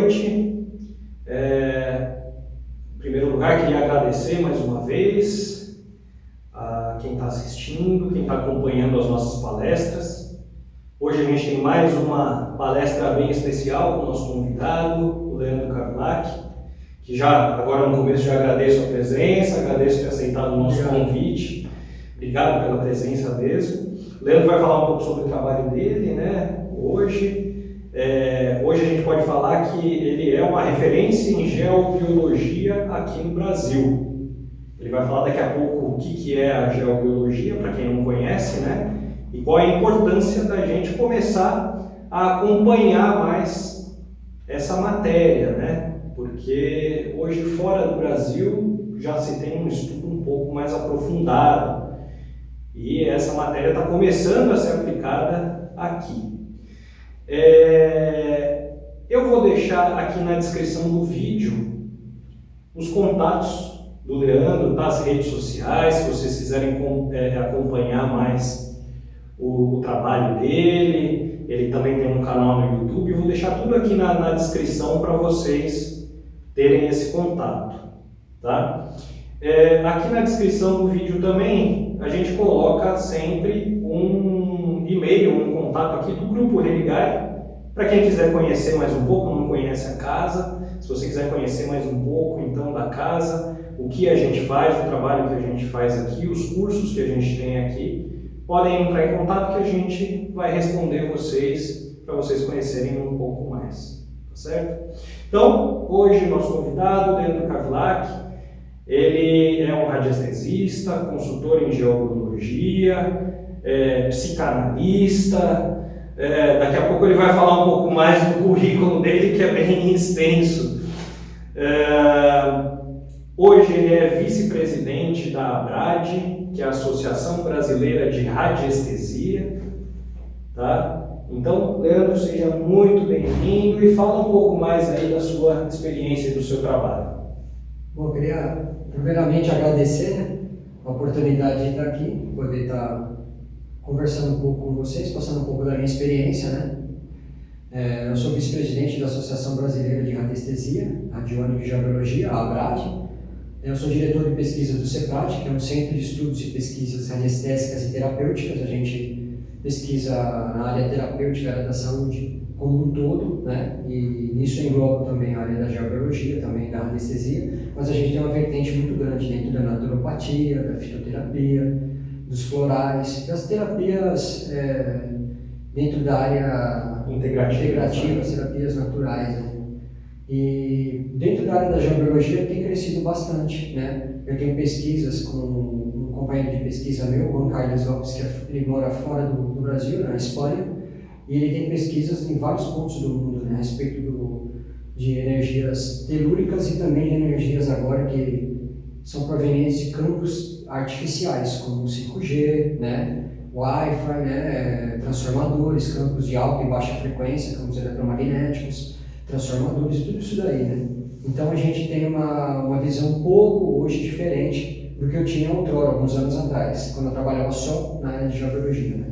noite. Em primeiro lugar, queria agradecer mais uma vez a quem está assistindo, quem está acompanhando as nossas palestras. Hoje a gente tem mais uma palestra bem especial com o nosso convidado, o Leandro Kavilac, que já, agora no começo, já agradeço a presença, agradeço ter aceitado o nosso convite. Obrigado pela presença mesmo. O Leandro vai falar um pouco sobre o trabalho dele, né, hoje. Hoje a gente pode falar que ele é uma referência em geobiologia aqui no Brasil. Ele vai falar daqui a pouco o que é a geobiologia, para quem não conhece, né? E qual é a importância da gente começar a acompanhar mais essa matéria, né? Porque hoje fora do Brasil já se tem um estudo um pouco mais aprofundado e essa matéria está começando a ser aplicada aqui. Eu vou deixar aqui na descrição do vídeo os contatos do Leandro nas redes sociais, se vocês quiserem acompanhar mais o trabalho dele. Ele também tem um canal no YouTube. Eu vou deixar tudo aqui na descrição para vocês terem esse contato, tá? Aqui na descrição do vídeo também a gente coloca sempre um e-mail, um contato aqui do Grupo Religare, para quem quiser conhecer mais um pouco, não conhece a casa. Se você quiser conhecer mais um pouco então da casa, o que a gente faz, o trabalho que a gente faz aqui, os cursos que a gente tem aqui, podem entrar em contato que a gente vai responder vocês, para vocês conhecerem um pouco mais, tá certo? Então, hoje nosso convidado, Leandro Kavilac, ele é um radiestesista, consultor em geobiologia, psicanalista. Daqui a pouco ele vai falar um pouco mais do currículo dele, que é bem extenso. Hoje ele é vice-presidente da ABRAD, que é a Associação Brasileira de Radiestesia, tá? Então, Leandro, seja muito bem-vindo e fala um pouco mais aí da sua experiência e do seu trabalho. Bom, eu queria primeiramente agradecer, né, a oportunidade de estar aqui, poder estar conversando um pouco com vocês, passando um pouco da minha experiência, né? Eu sou vice-presidente da Associação Brasileira de Radiestesia, Radiônica e Geobiologia, a ABRAD. Eu sou diretor de pesquisa do CEPRAT, que é um centro de estudos e pesquisas radiestésicas e terapêuticas. A gente pesquisa na área terapêutica da saúde como um todo, né? E nisso engloba também a área da geobiologia, também da radiestesia, mas a gente tem uma vertente muito grande dentro da naturopatia, da fitoterapia, dos florais, das terapias dentro da área integrativa, as terapias naturais, né? E dentro da área da geobiologia tem crescido bastante, né? Eu tenho pesquisas com um companheiro de pesquisa meu, Juan Carlos Lopes, que ele mora fora do Brasil, na Espanha, e ele tem pesquisas em vários pontos do mundo, né, a respeito de energias telúricas e também de energias agora que são provenientes de campos artificiais, como o 5G, né, Wi-Fi, né, transformadores, campos de alta e baixa frequência, campos eletromagnéticos, transformadores, tudo isso daí, né? Então a gente tem uma visão um pouco hoje diferente do que eu tinha outrora, alguns anos atrás, quando eu trabalhava só na área de geobiologia, né?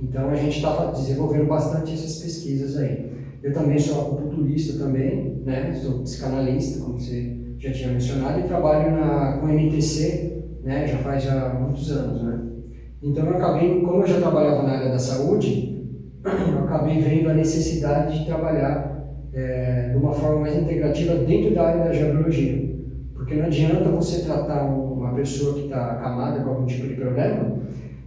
Então a gente está desenvolvendo bastante essas pesquisas aí. Eu também sou acupunturista também, né? Sou psicanalista, como você já tinha mencionado, e trabalho com MTC, né? Já faz muitos anos, né? Então eu acabei, como eu já trabalhava na área da saúde, eu acabei vendo a necessidade de trabalhar de uma forma mais integrativa dentro da área da geobiologia. Porque não adianta você tratar uma pessoa que está acamada com algum tipo de problema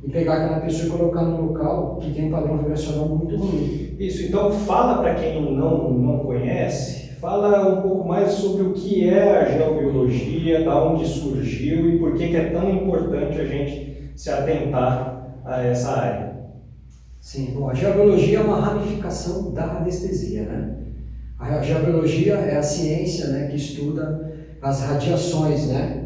e pegar aquela pessoa e colocar num local que tem um padrão vibracional muito ruim. Isso, então fala para quem não conhece, fala um pouco mais sobre o que é a geobiologia, da onde surgiu e por que é tão importante a gente se atentar a essa área. Sim, bom, a geobiologia é uma ramificação da radiestesia, né? A geobiologia é a ciência, né, que estuda as radiações, né?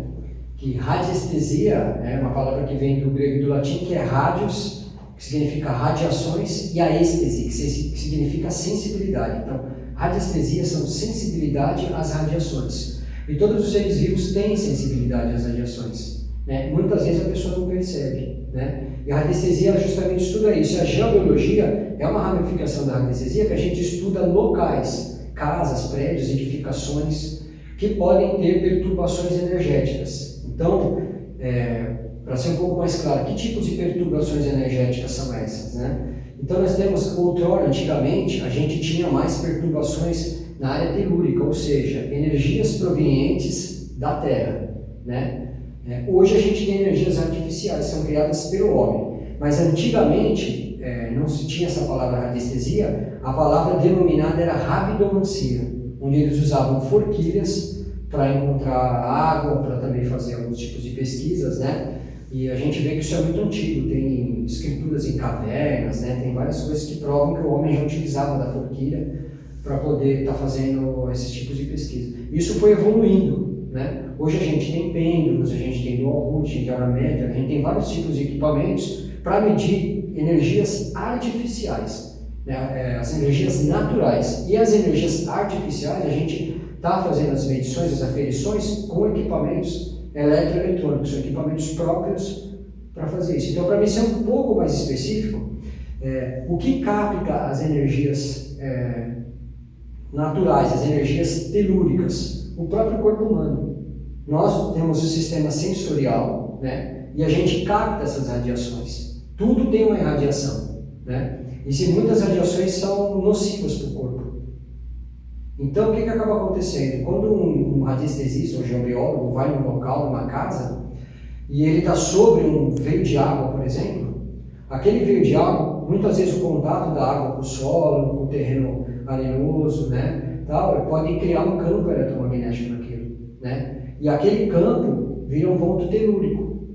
Que radiestesia é uma palavra que vem do grego e do latim, que é radios, que significa radiações, e a êxtase, que significa sensibilidade. Então, radiestesia são sensibilidade às radiações. E todos os seres vivos têm sensibilidade às radiações, né? Muitas vezes a pessoa não percebe, né? E a radiestesia justamente estuda isso. A geobiologia é uma ramificação da radiestesia que a gente estuda locais. casas, prédios, edificações que podem ter perturbações energéticas. Então, para ser um pouco mais claro, que tipos de perturbações energéticas são essas, né? Então nós temos, outrora, antigamente, a gente tinha mais perturbações na área telúrica, ou seja, energias provenientes da Terra, né? Hoje a gente tem energias artificiais, são criadas pelo homem, mas antigamente não se tinha essa palavra radiestesia, a palavra denominada era rabidomancia, onde eles usavam forquilhas para encontrar água, para também fazer alguns tipos de pesquisas, né? E a gente vê que isso é muito antigo, tem escrituras em cavernas, né? Tem várias coisas que provam que o homem já utilizava da forquilha para poder estar fazendo esses tipos de pesquisa. Isso foi evoluindo, né? Hoje a gente tem pêndulos, a gente tem dual root, a gente tem hora média, a gente tem vários tipos de equipamentos para medir energias artificiais, né? As energias naturais. E as energias artificiais, a gente está fazendo as medições, as aferições com equipamentos eletroeletrônicos, são equipamentos próprios para fazer isso. Então, para mim ser um pouco mais específico, o que capta as energias naturais, as energias telúricas? O próprio corpo humano. Nós temos o sistema sensorial, né? E a gente capta essas radiações. Tudo tem uma irradiação, né? E se muitas radiações são nocivas para o corpo. Então, o que acaba acontecendo? Quando um radiestesista, um geobiólogo, vai num local, numa casa, e ele está sobre um veio de água, por exemplo, aquele veio de água, muitas vezes o contato da água com o solo, com o terreno arenoso, né, tal, pode criar um campo eletromagnético naquilo, né? E aquele campo vira um ponto telúrico.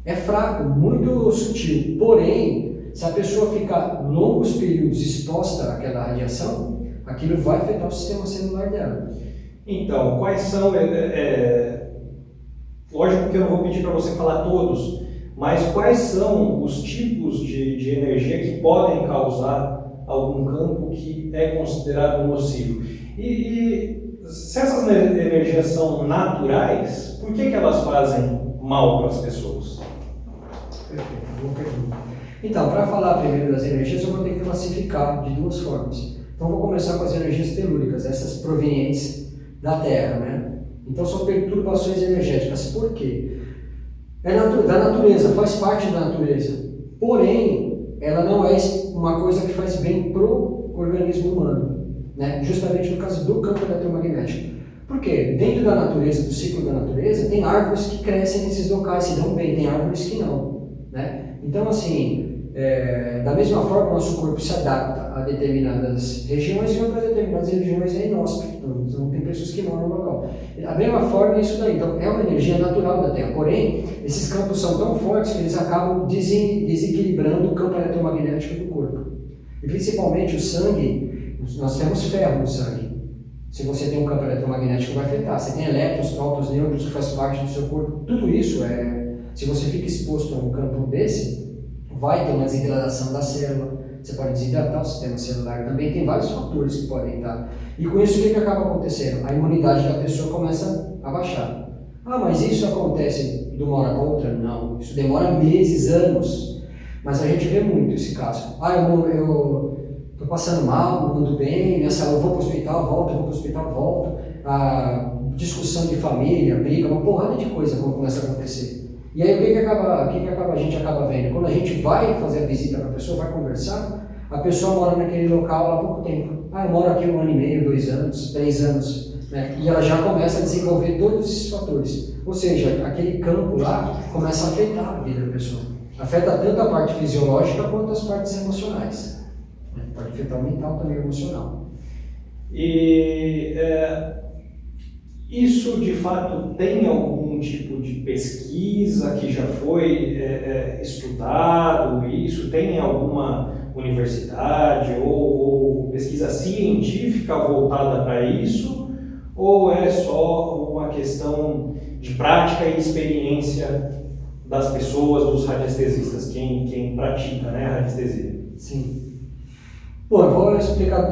É fraco, muito sutil, porém, se a pessoa ficar longos períodos exposta àquela radiação, aquilo vai afetar o sistema celular dela. Então, quais são... lógico que eu não vou pedir para você falar todos, mas quais são os tipos de energia que podem causar algum campo que é considerado nocivo? E se essas energias são naturais, por que elas fazem mal para as pessoas? Perfeito, boa pergunta. Então, para falar primeiro das energias, eu vou ter que classificar de duas formas. Então, vou começar com as energias telúricas, essas provenientes da Terra, né? Então, são perturbações energéticas. Por quê? Da natureza, faz parte da natureza. Porém, ela não é uma coisa que faz bem para o organismo humano, né? Justamente por causa do campo eletromagnético. Por quê? Dentro da natureza, do ciclo da natureza, tem árvores que crescem nesses locais, se dão bem, tem árvores que não, né? Então, assim, da mesma forma, o nosso corpo se adapta a determinadas regiões e outras determinadas regiões é inóspito. Então, tem pessoas que moram no local. Da mesma forma, é isso daí. Então, é uma energia natural da Terra. Porém, esses campos são tão fortes que eles acabam desequilibrando o campo eletromagnético do corpo. E, principalmente, o sangue, nós temos ferro no sangue. Se você tem um campo eletromagnético, vai afetar. Você tem elétrons, prótons, nêutrons, que faz parte do seu corpo. Tudo isso, se você fica exposto a um campo desse, vai ter uma desidratação da célula, você pode desidratar o sistema celular também, tem vários fatores que podem estar. E com isso, o que acaba acontecendo? A imunidade da pessoa começa a baixar. Ah, mas isso acontece de uma hora para outra? Não, isso demora meses, anos. Mas a gente vê muito esse caso. Ah, eu estou passando mal, não ando bem, minha saúde, eu vou para o hospital, volto, eu vou para o hospital, volto. Discussão de família, briga, uma porrada de coisa quando começa a acontecer. E aí o que a gente acaba vendo? Quando a gente vai fazer a visita para a pessoa, vai conversar, a pessoa mora naquele local há pouco tempo. Ah, eu moro aqui 1 ano e meio, 2 anos, 3 anos, né? E ela já começa a desenvolver todos esses fatores. Ou seja, aquele campo lá começa a afetar a vida da pessoa. Afeta tanto a parte fisiológica quanto as partes emocionais. Pode afetar o mental também, o emocional. E isso de fato tem algum tipo de pesquisa que já foi estudado? Isso tem alguma universidade ou pesquisa científica voltada para isso? Ou é só uma questão de prática e experiência das pessoas, dos radiestesistas, quem pratica, né, a radiestesia? Sim. Bom, eu vou explicar,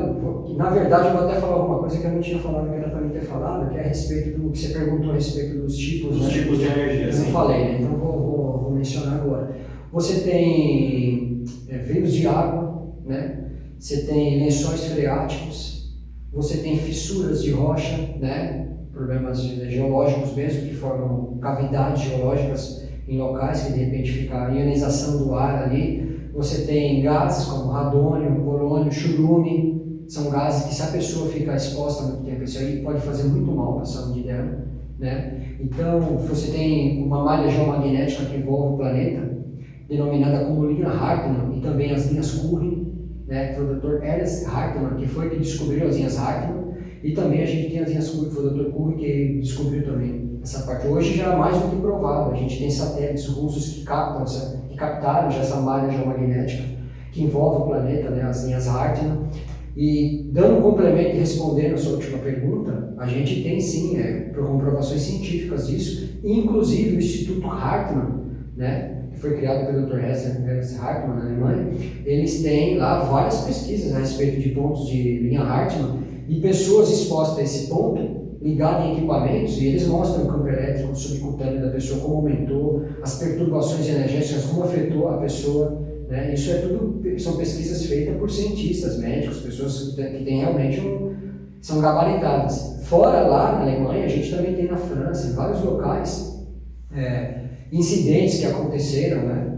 na verdade eu vou até falar alguma coisa que eu não tinha falado, que era para mim ter falado, que é a respeito do que você perguntou a respeito dos tipos, dos tipos de energia. Eu não falei, né? Então vou mencionar agora. Você tem veios de água, né? Você tem lençóis freáticos, você tem fissuras de rocha, né? Problemas geológicos mesmo, que formam cavidades geológicas em locais que de repente fica a ionização do ar ali. Você tem gases como radônio, polônio, churume, são gases que se a pessoa ficar exposta há muito tempo, isso aí pode fazer muito mal para a saúde dela, né? Então, você tem uma malha geomagnética que envolve o planeta, denominada como linha Hartmann, e também as linhas Curry, né? Foi o Dr. Ernst Hartmann que foi que descobriu as linhas Hartmann, e também a gente tem as linhas Curry, que foi o Dr. Curry que descobriu também essa parte. Hoje já é mais do que provável, a gente tem satélites russos que captaram já essa malha geomagnética que envolve o planeta, né? As linhas Hartmann. E dando um complemento e respondendo a sua última pergunta, a gente tem sim comprovações científicas disso, inclusive o Instituto Hartmann, né, que foi criado pelo Dr. Ernst Hartmann na Alemanha, eles têm lá várias pesquisas a respeito de pontos de linha Hartmann e pessoas expostas a esse ponto, ligadas em equipamentos, e eles mostram o campo elétrico subcutâneo da pessoa, como aumentou, as perturbações energéticas, como afetou a pessoa. Né? Isso é tudo, são pesquisas feitas por cientistas, médicos, pessoas que têm realmente são gabaritadas. Fora lá na Alemanha, a gente também tem na França, em vários locais, incidentes que aconteceram, né?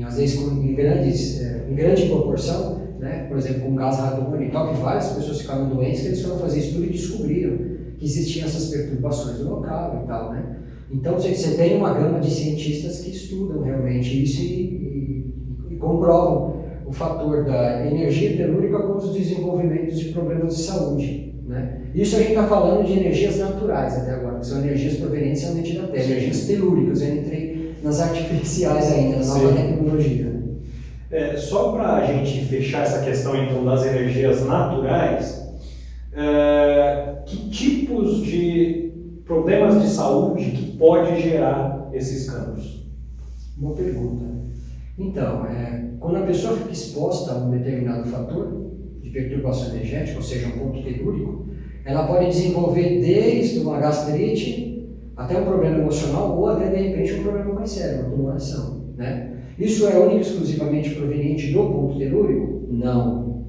Às vezes em grande proporção, né? Por exemplo, com gás radônio e tal, que várias pessoas ficaram doentes, que eles foram fazer estudo e descobriram que existiam essas perturbações no local e tal, né? Então, você tem uma gama de cientistas que estudam realmente isso e comprovam o fator da energia telúrica com os desenvolvimentos de problemas de saúde, né? Isso a gente está falando de energias naturais até agora, que são energias provenientes realmente da Terra, energias telúricas. Eu entrei nas artificiais ainda, na nova tecnologia. Só para a gente fechar essa questão então das energias naturais, que tipos de problemas de saúde que pode gerar esses campos? Boa pergunta. Então, quando a pessoa fica exposta a um determinado fator de perturbação energética, ou seja, um ponto telúrico, ela pode desenvolver desde uma gastrite até um problema emocional ou até, de repente, um problema mais sério, uma tumoração, né? Isso é único e exclusivamente proveniente do ponto telúrico? Não.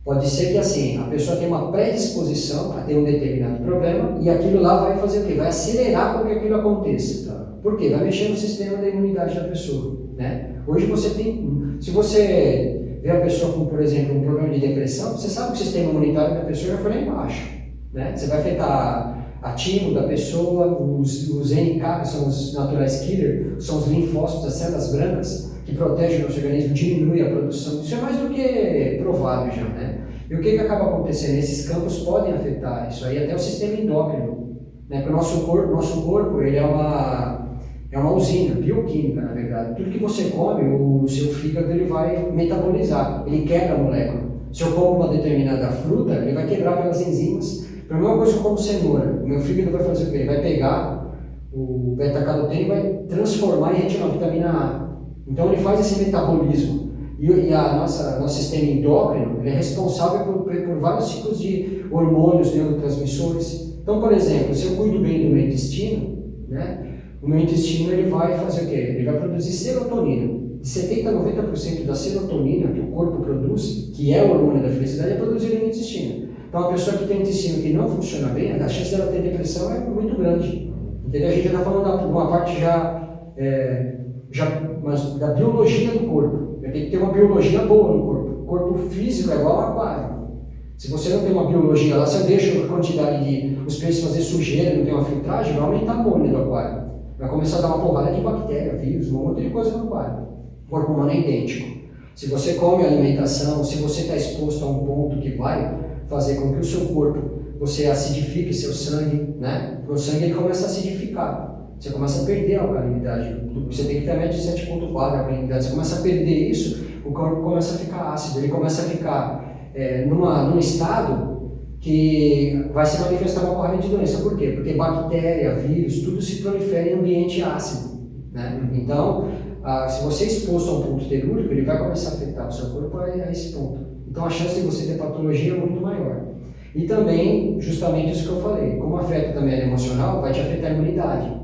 Pode ser que assim, a pessoa tenha uma predisposição a ter um determinado problema e aquilo lá vai fazer o quê? Vai acelerar com que aquilo aconteça. Tá? Por quê? Vai mexer no sistema da imunidade da pessoa. Né? Hoje você tem, se você vê a pessoa com, por exemplo, um problema de depressão, você sabe que o sistema imunitário da pessoa já foi lá embaixo. Né? Você vai afetar a timo da pessoa, os NK, que são os naturais killer, são os linfócitos, as células brancas, que protegem o nosso organismo, diminui a produção. Isso é mais do que provável já, né? E o que acaba acontecendo? Esses campos podem afetar isso aí, até o sistema endócrino, né? Porque o nosso corpo ele é uma usina bioquímica, na verdade. Tudo que você come, o seu fígado ele vai metabolizar, ele quebra a molécula. Se eu como uma determinada fruta, ele vai quebrar aquelas enzimas. A mesma coisa que eu como cenoura, o meu fígado vai fazer o quê? Ele vai pegar o beta-caroteno e vai transformar em retinol, vitamina A. Então ele faz esse metabolismo e nosso sistema endócrino ele é responsável por vários ciclos de hormônios, neurotransmissores. Então, por exemplo, se eu cuido bem do meu intestino, né, o meu intestino ele vai fazer o quê? Ele vai produzir serotonina. De 70% a 90% da serotonina que o corpo produz, que é o hormônio da felicidade, é produzido no intestino. Então, a pessoa que tem um intestino que não funciona bem, a chance dela ter depressão é muito grande. Entendeu? A gente já está falando de uma parte mas da biologia do corpo. Tem que ter uma biologia boa no corpo. O corpo físico é igual ao aquário. Se você não tem uma biologia lá, você deixa a quantidade de os peixes fazer sujeira, não tem uma filtragem, vai aumentar a amônia do aquário. Vai começar a dar uma porrada de bactéria, vírus, um monte de coisa no aquário. O corpo humano é idêntico. Se você come alimentação, se você está exposto a um ponto que vai fazer com que o seu corpo, você acidifique seu sangue, né? O sangue ele começa a acidificar. Você começa a perder a alcalinidade. Você tem que ter a média de 7,4 de alcalinidade. Você começa a perder isso, o corpo começa a ficar ácido. Ele começa a ficar num estado que vai se manifestar uma porrada de doença. Por quê? Porque bactéria, vírus, tudo se prolifera em ambiente ácido. Né? Então, se você é exposto a um ponto telúrico, ele vai começar a afetar o seu corpo a esse ponto. Então, a chance de você ter patologia é muito maior. E também, justamente isso que eu falei, como afeta também a emocional, vai te afetar a imunidade.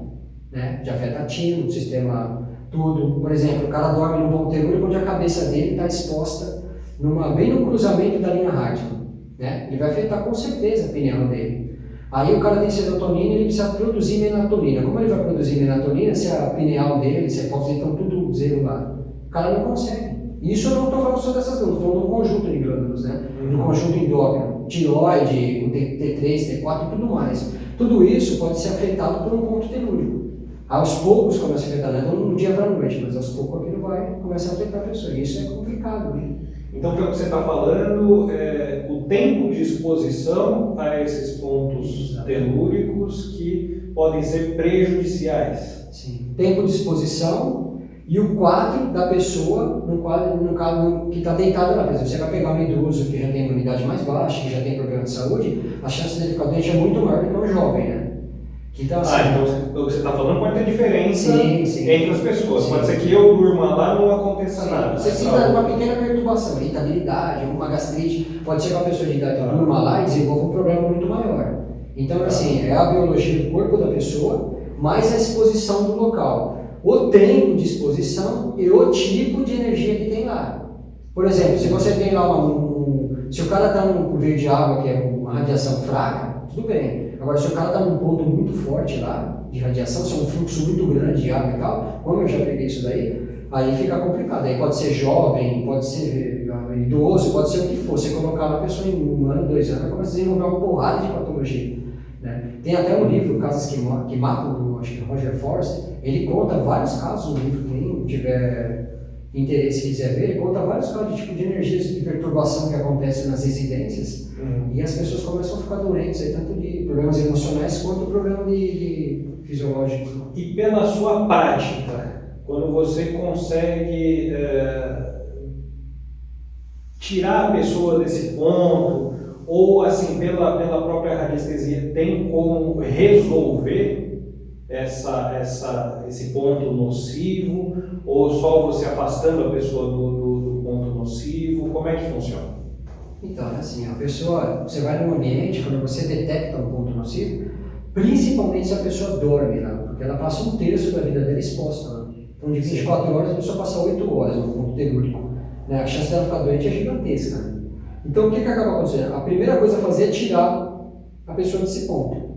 Né? Te afeta a timo, o sistema tudo. Por exemplo, o cara dorme num ponto telúrico onde a cabeça dele está exposta bem no cruzamento da linha Hartmann, né? Ele vai afetar com certeza a pineal dele. Aí o cara tem serotonina, ele precisa produzir melatonina. Como ele vai produzir melatonina se a pineal dele, se a hipófise estão tudo zero lá? O cara não consegue. Isso eu não estou falando só dessas glândulas, estou falando de um conjunto de glândulas, né? Do conjunto endócrino, tireoide, o T3, T4 e tudo mais. Tudo isso pode ser afetado por um ponto telúrico. Aos poucos começa a afetar, não é do dia para a noite, mas aos poucos aquilo vai começar a afetar a pessoa. E isso é complicado, né? Então, pelo que você está falando, o tempo de exposição a esses pontos telúricos que podem ser prejudiciais. Sim. Tempo de exposição e o quadro da pessoa no quadro que está deitado lá. Por exemplo, você vai pegar um idoso que já tem imunidade mais baixa, que já tem problema de saúde, a chance dele ficar doente é muito maior do que um jovem, né? Então, assim, então o que você está falando pode ter diferença sim. entre as pessoas. Sim. Pode ser que eu durma lá e não aconteça nada. Você precisa de uma pequena perturbação, irritabilidade, uma gastrite, pode ser que uma pessoa de idade durma lá e desenvolva um problema muito maior. Então, assim, é a biologia do corpo da pessoa, mais a exposição do local. O tempo de exposição e o tipo de energia que tem lá. Por exemplo, se você tem lá se o cara está num curveiro de água que é uma radiação fraca, tudo bem. Agora, se o cara está num ponto muito forte lá, de radiação, se é um fluxo muito grande de água e tal, como eu já peguei isso daí, aí fica complicado. Aí pode ser jovem, pode ser idoso, pode ser o que for. Você colocar uma pessoa em 1 ano, 2 anos, começa a desenvolver uma porrada de patologia. Né? Tem até um livro, Casas que Matam, do acho que Roger Forster, ele conta vários casos no livro, quem tiver interesse e quiser ver, ele conta vários casos de tipo de energias de perturbação que acontecem nas residências e as pessoas começam a ficar doentes, aí, tanto de problemas emocionais quanto problema de fisiológicos. E pela sua prática, quando você consegue tirar a pessoa desse ponto, ou assim, pela própria radiestesia, tem como resolver esse ponto nocivo, ou só você afastando a pessoa do ponto nocivo? Como é que funciona? Então, assim, a pessoa, você vai num ambiente, quando você detecta um ponto nocivo, principalmente se a pessoa dorme lá, porque ela passa 1/3 da vida dela exposta lá. Então, de 24 horas, a pessoa passa 8 horas no ponto telúrico. Né? A chance dela ficar doente é gigantesca. Né? Então, o que acaba acontecendo? A primeira coisa a fazer é tirar a pessoa desse ponto.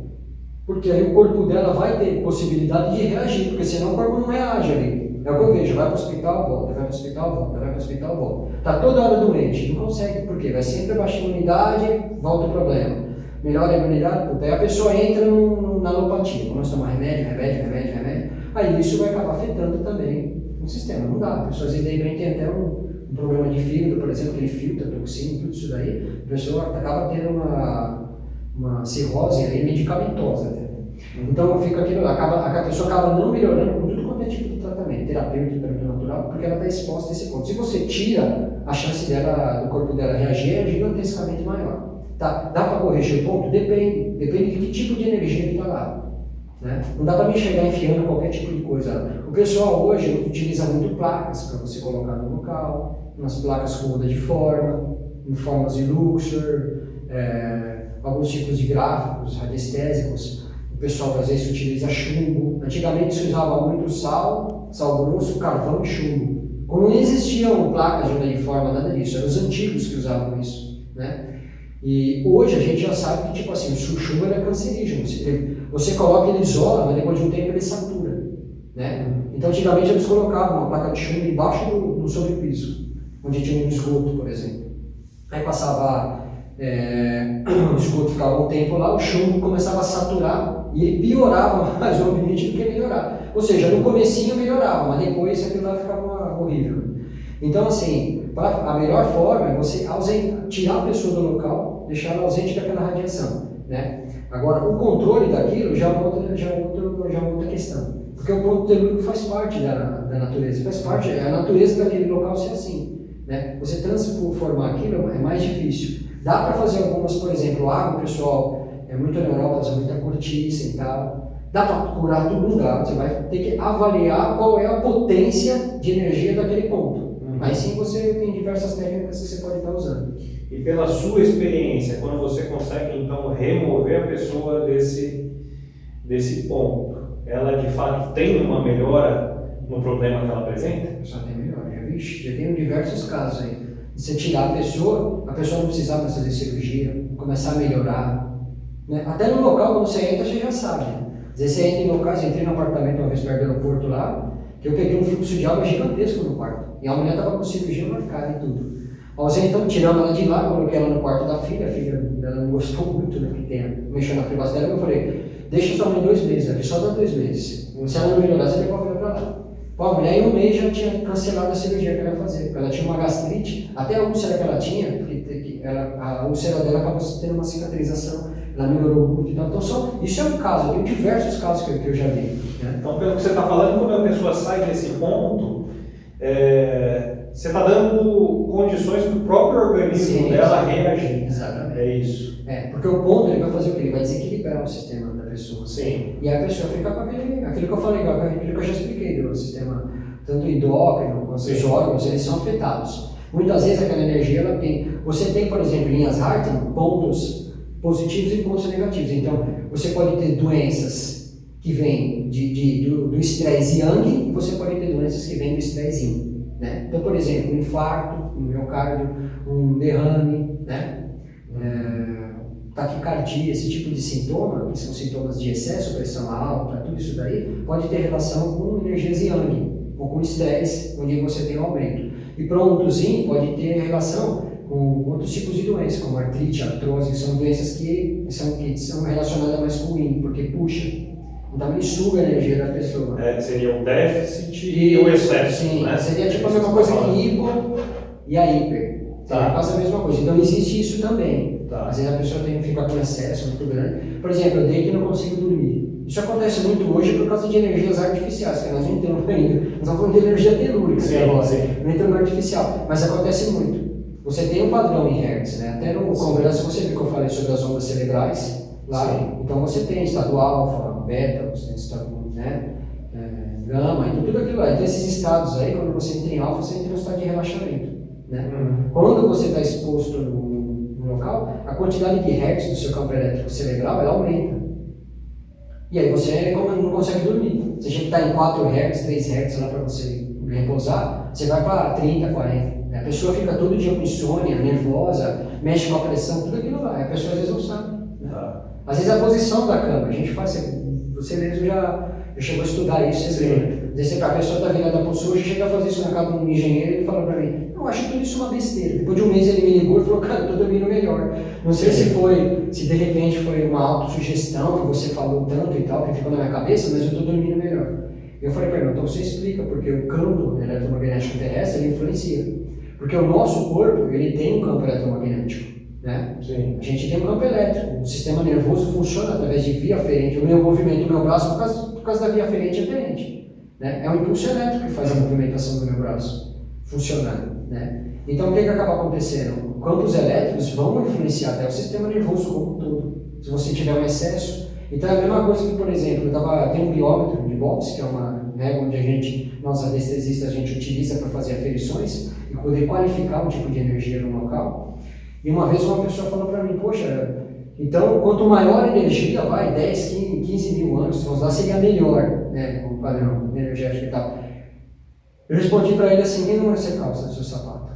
Porque aí o corpo dela vai ter possibilidade de reagir, porque senão o corpo não reage ali. É o que eu vejo, vai para o hospital, volta, vai para o hospital, volta, vai para o hospital, volta. Está toda hora doente, não consegue, por quê? Vai sempre abaixar a imunidade, volta o problema. Melhora a imunidade, aí a pessoa entra na alopatia, começa a tomar remédio. Aí isso vai acabar afetando também o sistema, não dá. A pessoa às vezes de repente tem até um problema de fígado, por exemplo, que ele filtra toxina, tudo isso daí, a pessoa acaba tendo uma cirrose aí medicamentosa. Né? Então fica aquilo, a pessoa acaba não melhorando com tudo quanto é tipo de tratamento, terapêutico, tratamento natural, porque ela está exposta a esse ponto. Se você tira, a chance do corpo dela reagir é gigantescamente maior. Tá? Dá para corrigir o ponto? Depende de que tipo de energia que está lá. Né? Não dá para me chegar enfiando qualquer tipo de coisa. O pessoal hoje utiliza muito placas para você colocar no local, umas placas com muda de forma, em formas de Luxor, alguns tipos de gráficos radiestésicos. O pessoal às vezes utiliza chumbo. Antigamente se usava muito sal grosso, carvão e chumbo. Como não existiam placas de muda de forma, nada disso, eram os antigos que usavam isso. Né? E hoje a gente já sabe que tipo assim, o chumbo é cancerígeno. Você coloca, ele isola, mas depois de um tempo ele satura. Né? Então antigamente eles colocavam uma placa de chumbo embaixo do sobrepiso, onde tinha um esgoto, por exemplo. Aí passava o esgoto, ficava um tempo lá, o chumbo começava a saturar e ele piorava mais o ambiente do que melhorar. Ou seja, no comecinho melhorava, mas depois aquilo lá ficava horrível. Então assim, a melhor forma é você tirar a pessoa do local, deixar ela ausente daquela radiação. Né? Agora, o controle daquilo já é outra questão. Porque o ponto telúrico faz parte da natureza, faz parte, a natureza daquele local ser assim. Né? Você transformar aquilo é mais difícil. Dá para fazer algumas, por exemplo, água, pessoal, é muita neurópata, muita cortiça e tal. Dá para curar tudo, não dá. Você vai ter que avaliar qual é a potência de energia daquele ponto. Aí sim você tem diversas técnicas que você pode estar usando. E pela sua experiência, quando você consegue então remover a pessoa desse ponto, ela de fato tem uma melhora no problema que ela apresenta? Já tem melhora, já tenho diversos casos aí. Você tirar a pessoa não precisar mais fazer cirurgia, começar a melhorar. Né? Até no local, quando você entra, você já sabe. Né? Às vezes você entra em locais, eu entrei no apartamento uma vez perto do aeroporto lá, que eu peguei um fluxo de água gigantesco no quarto. E a mulher estava com cirurgia marcada e tudo. Aí então tiramos ela de lá, coloquei ela no quarto da filha, a filha dela não gostou muito, né, que tenha mexendo na privacidade dela, eu falei, deixa sua mãe 2 meses, aqui só dá 2 meses. Se ela não melhorar, você devolve ela pra lá. Pô, a mulher em um mês já tinha cancelado a cirurgia que ela ia fazer, porque ela tinha uma gastrite, até a úlcera que ela tinha, porque a úlcera dela acabou tendo uma cicatrização, ela melhorou muito. Então isso é um caso, eu tenho diversos casos que eu já vi. Né? Então, pelo que você está falando, quando a pessoa sai desse ponto, você está dando condições para o próprio organismo dela reagir. Exatamente. É isso. Porque o ponto ele vai fazer o quê? Ele vai desequilibrar o sistema da pessoa. Sim. E a pessoa fica com aquilo que eu falei, aquilo que eu já expliquei, do sistema, tanto endócrino quanto os órgãos, eles são afetados. Muitas vezes aquela energia, você tem, por exemplo, linhas Hartmann, pontos positivos e pontos negativos. Então, você pode ter doenças que vêm do estresse yang e você pode ter doenças que vêm do estresse yin. Né? Então, por exemplo, um infarto, um miocárdio, um derrame, né? Taquicardia, esse tipo de sintoma, que são sintomas de excesso, pressão alta, tudo isso daí, pode ter relação com energias yang, ou com estresse, onde você tem um aumento. E pontos yin pode ter relação com outros tipos de doenças, como artrite, artrose, que são doenças que são relacionadas mais com o yin, porque puxa. Então ele suga a energia da pessoa. Seria o déficit e o excesso. Sim, né? Seria tipo a mesma coisa que hipo e a hiper. Seria quase a mesma coisa. Então existe isso também. Às vezes a pessoa fica com excesso muito grande. Por exemplo, eu deito e não consigo dormir. Isso acontece muito hoje por causa de energias artificiais, que nós não entramos ainda. Nós estamos falando de energia telúrica agora, não entramos no artificial. Mas acontece muito. Você tem um padrão em Hertz, né? Até no congresso você viu que eu falei sobre as ondas cerebrais. Lá. Sim. Então você tem estado alfa, beta, você tem estado, né? Gama, então tudo aquilo lá. Então esses estados aí, quando você entra em alfa, você entra no estado de relaxamento. Né? Quando você está exposto no local, a quantidade de hertz do seu campo elétrico cerebral ela aumenta. E aí você não consegue dormir. Você tinha que estar em 4 Hz, 3 Hz lá para você repousar, você vai para 30, 40. A pessoa fica todo dia com insônia, nervosa, mexe com a pressão, tudo aquilo lá. A pessoa às vezes não sabe. Né? Às vezes a posição da cama, a gente faz, você mesmo já chegou a estudar isso, você vê. Às vezes a pessoa está virada para o sul, chega a fazer isso na casa de um engenheiro e ele fala para mim, eu acho tudo isso uma besteira. Depois de um mês ele me ligou e falou, cara, eu estou dormindo melhor. Não sei se de repente foi uma autossugestão que você falou tanto e tal, que ficou na minha cabeça, mas eu estou dormindo melhor. Eu falei para ele, então você explica, porque o campo eletromagnético terrestre ele influencia. Porque o nosso corpo, ele tem um campo eletromagnético. Né? Sim. A gente tem um campo elétrico, o sistema nervoso funciona através de via aferente. O meu movimento do meu braço, por causa da via aferente, é diferente. Né? É um impulso elétrico que faz a movimentação do meu braço funcionando. Né? Então, o que acaba acontecendo? Campos elétricos vão influenciar até o sistema nervoso como um todo. Se você tiver um excesso. Então, é a mesma coisa que, por exemplo, tem um biômetro de Boltz, que é uma régua onde nós anestesistas, a gente utiliza para fazer aferições e poder qualificar um tipo de energia no local. E uma vez uma pessoa falou para mim, poxa, então quanto maior a energia, 10, 15 mil anos, vamos lá, seria melhor, né, o padrão energético e tal. Eu respondi para ele assim, quem não vai ser calça do seu sapato?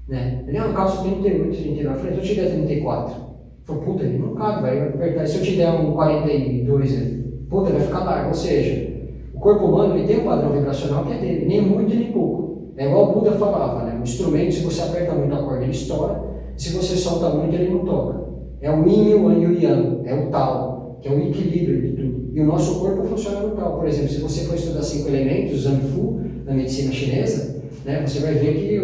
Né? Ele, calça 38, 39. Eu falei, se eu te der 34? Ele falou, puta, ele não cabe, vai apertar. E se eu te der um 42, puta, vai ficar largo. Ou seja, o corpo humano ele tem um padrão vibracional que é dele, nem muito nem pouco. É igual o Buda falava, né? O instrumento, se você aperta muito a corda, ele estoura. Se você solta muito, ele não toca. É o yin, o yang e o yang. É o Tao, que é o equilíbrio de tudo. E o nosso corpo funciona no Tao. Por exemplo, se você for estudar 5 elementos, Zangfu, na medicina chinesa, né? Você vai ver que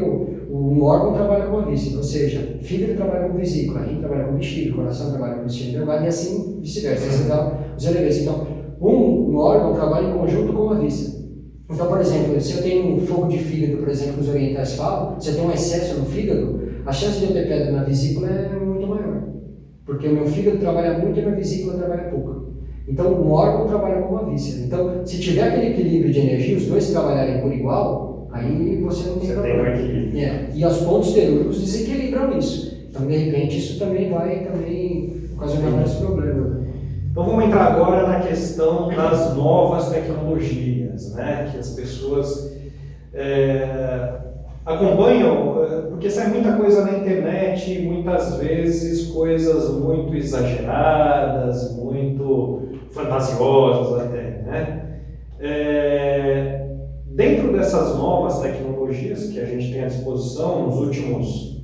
um órgão trabalha com a vista. Ou seja, fígado trabalha com vesícula, rim trabalha com bexiga, coração trabalha com intestino delgado e assim vice-versa. Você dá os elementos. Então, um órgão trabalha em conjunto com a vista. Então, por exemplo, se eu tenho um fogo de fígado, por exemplo, que os orientais falam, se eu tenho um excesso no fígado, a chance de eu ter pedra na vesícula é muito maior. Porque o meu fígado trabalha muito e a minha vesícula trabalha pouco. Então, um órgão trabalha com a víscera. Então, se tiver aquele equilíbrio de energia, os dois trabalharem por igual, aí você não tem problema. Tem um equilíbrio. E os pontos telúricos desequilibram isso. Então, de repente, isso também vai ocasionar vários problemas. Então vamos entrar agora na questão das novas tecnologias, né? Que as pessoas acompanham. Porque sai muita coisa na internet, muitas vezes coisas muito exageradas, muito fantasiosas até, né? Dentro dessas novas tecnologias que a gente tem à disposição nos últimos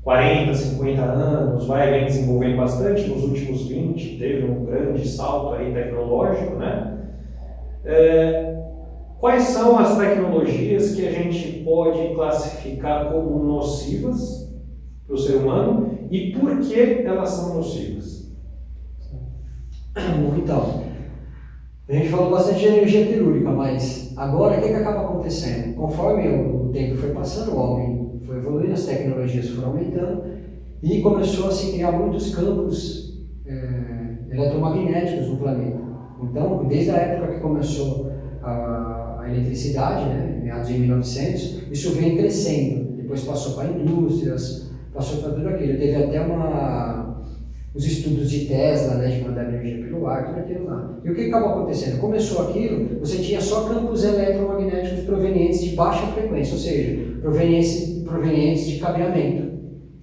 40, 50 anos, vem desenvolvendo bastante, nos últimos 20 teve um grande salto aí tecnológico, né? Quais são as tecnologias que a gente pode classificar como nocivas para o ser humano e por que elas são nocivas? Então, a gente falou bastante de energia telúrica, mas agora o que acaba acontecendo? Conforme o tempo foi passando, o homem foi evoluindo, as tecnologias foram aumentando e começou a se criar muitos campos eletromagnéticos no planeta. Então, desde a época que começou a eletricidade, né, meados de 1900, isso vem crescendo. Depois passou para indústrias, passou para tudo aquilo. Teve até os estudos de Tesla, né, de mandar energia pelo ar, tudo aquilo lá. E o que acabou acontecendo? Começou aquilo, você tinha só campos eletromagnéticos provenientes de baixa frequência, ou seja, provenientes de cabeamento,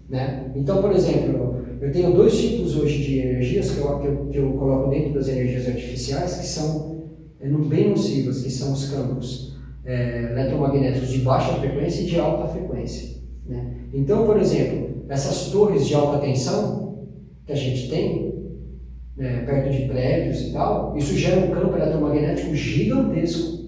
né? Então, por exemplo, eu tenho dois tipos hoje de energias que eu coloco dentro das energias artificiais, que são bem nocivas, que são os campos eletromagnéticos de baixa frequência e de alta frequência, né? Então, por exemplo, essas torres de alta tensão que a gente tem, perto de prédios e tal, isso gera um campo eletromagnético gigantesco.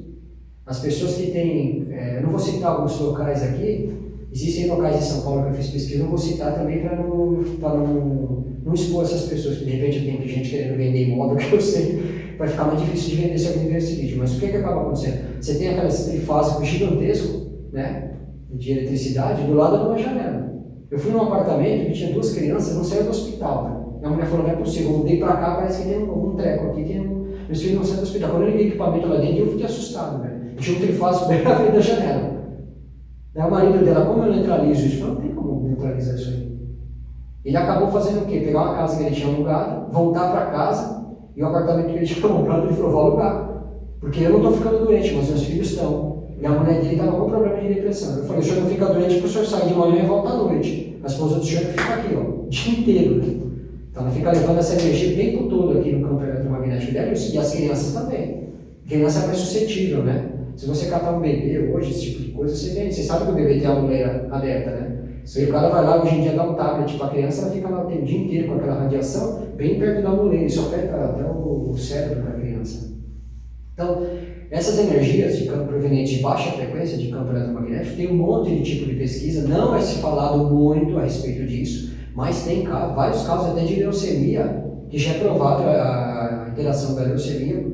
As pessoas que têm, eu não vou citar alguns locais aqui, existem locais em São Paulo que eu fiz pesquisa, não vou citar também para não expor essas pessoas, que de repente tem gente querendo vender imóvel, que eu sei, vai ficar mais difícil de vender se alguém ver esse vídeo. Mas o que acaba acontecendo? Você tem aqueles trifásicos gigantesco, né, de eletricidade, do lado de uma janela. Eu fui num apartamento que tinha duas crianças, não saiu do hospital, né? E a mulher falou, não é possível, eu mudei pra cá, parece que tem um treco aqui, meus filhos não saem do hospital. Quando eu liguei o equipamento lá dentro, eu fiquei assustado, velho. Tinha um trifásico bem na frente da janela. Daí o marido dela, como eu neutralizo isso? Eu falei, não tem como neutralizar isso aí. Ele acabou fazendo o quê? Pegar uma casa que ele tinha alugado, voltar pra casa, e o apartamento que ele tinha comprado, ele falou, vou alugar. Porque eu não estou ficando doente, mas meus filhos estão. E a mulher dele estava com problema de depressão. Eu falei, o senhor não fica doente porque o senhor sai de manhã e volta à noite. A esposa do senhor fica aqui, ó, o dia inteiro, né? Então ela fica levando essa energia o tempo todo aqui no campo eletromagnético dela e as crianças também. A criança é mais suscetível, né? Se você catar um bebê hoje, esse tipo de coisa, você sabe que o bebê tem a orelha aberta, né? Se o cara vai lá hoje em dia dar um tablet para a criança, ela fica lá o dia inteiro com aquela radiação bem perto da moleira, isso afeta até o cérebro da criança. Então, essas energias de campo provenientes de baixa frequência, de campo eletromagnético, tem um monte de tipo de pesquisa, não é se falado muito a respeito disso, mas tem vários casos até de leucemia, que já é provado a interação da leucemia,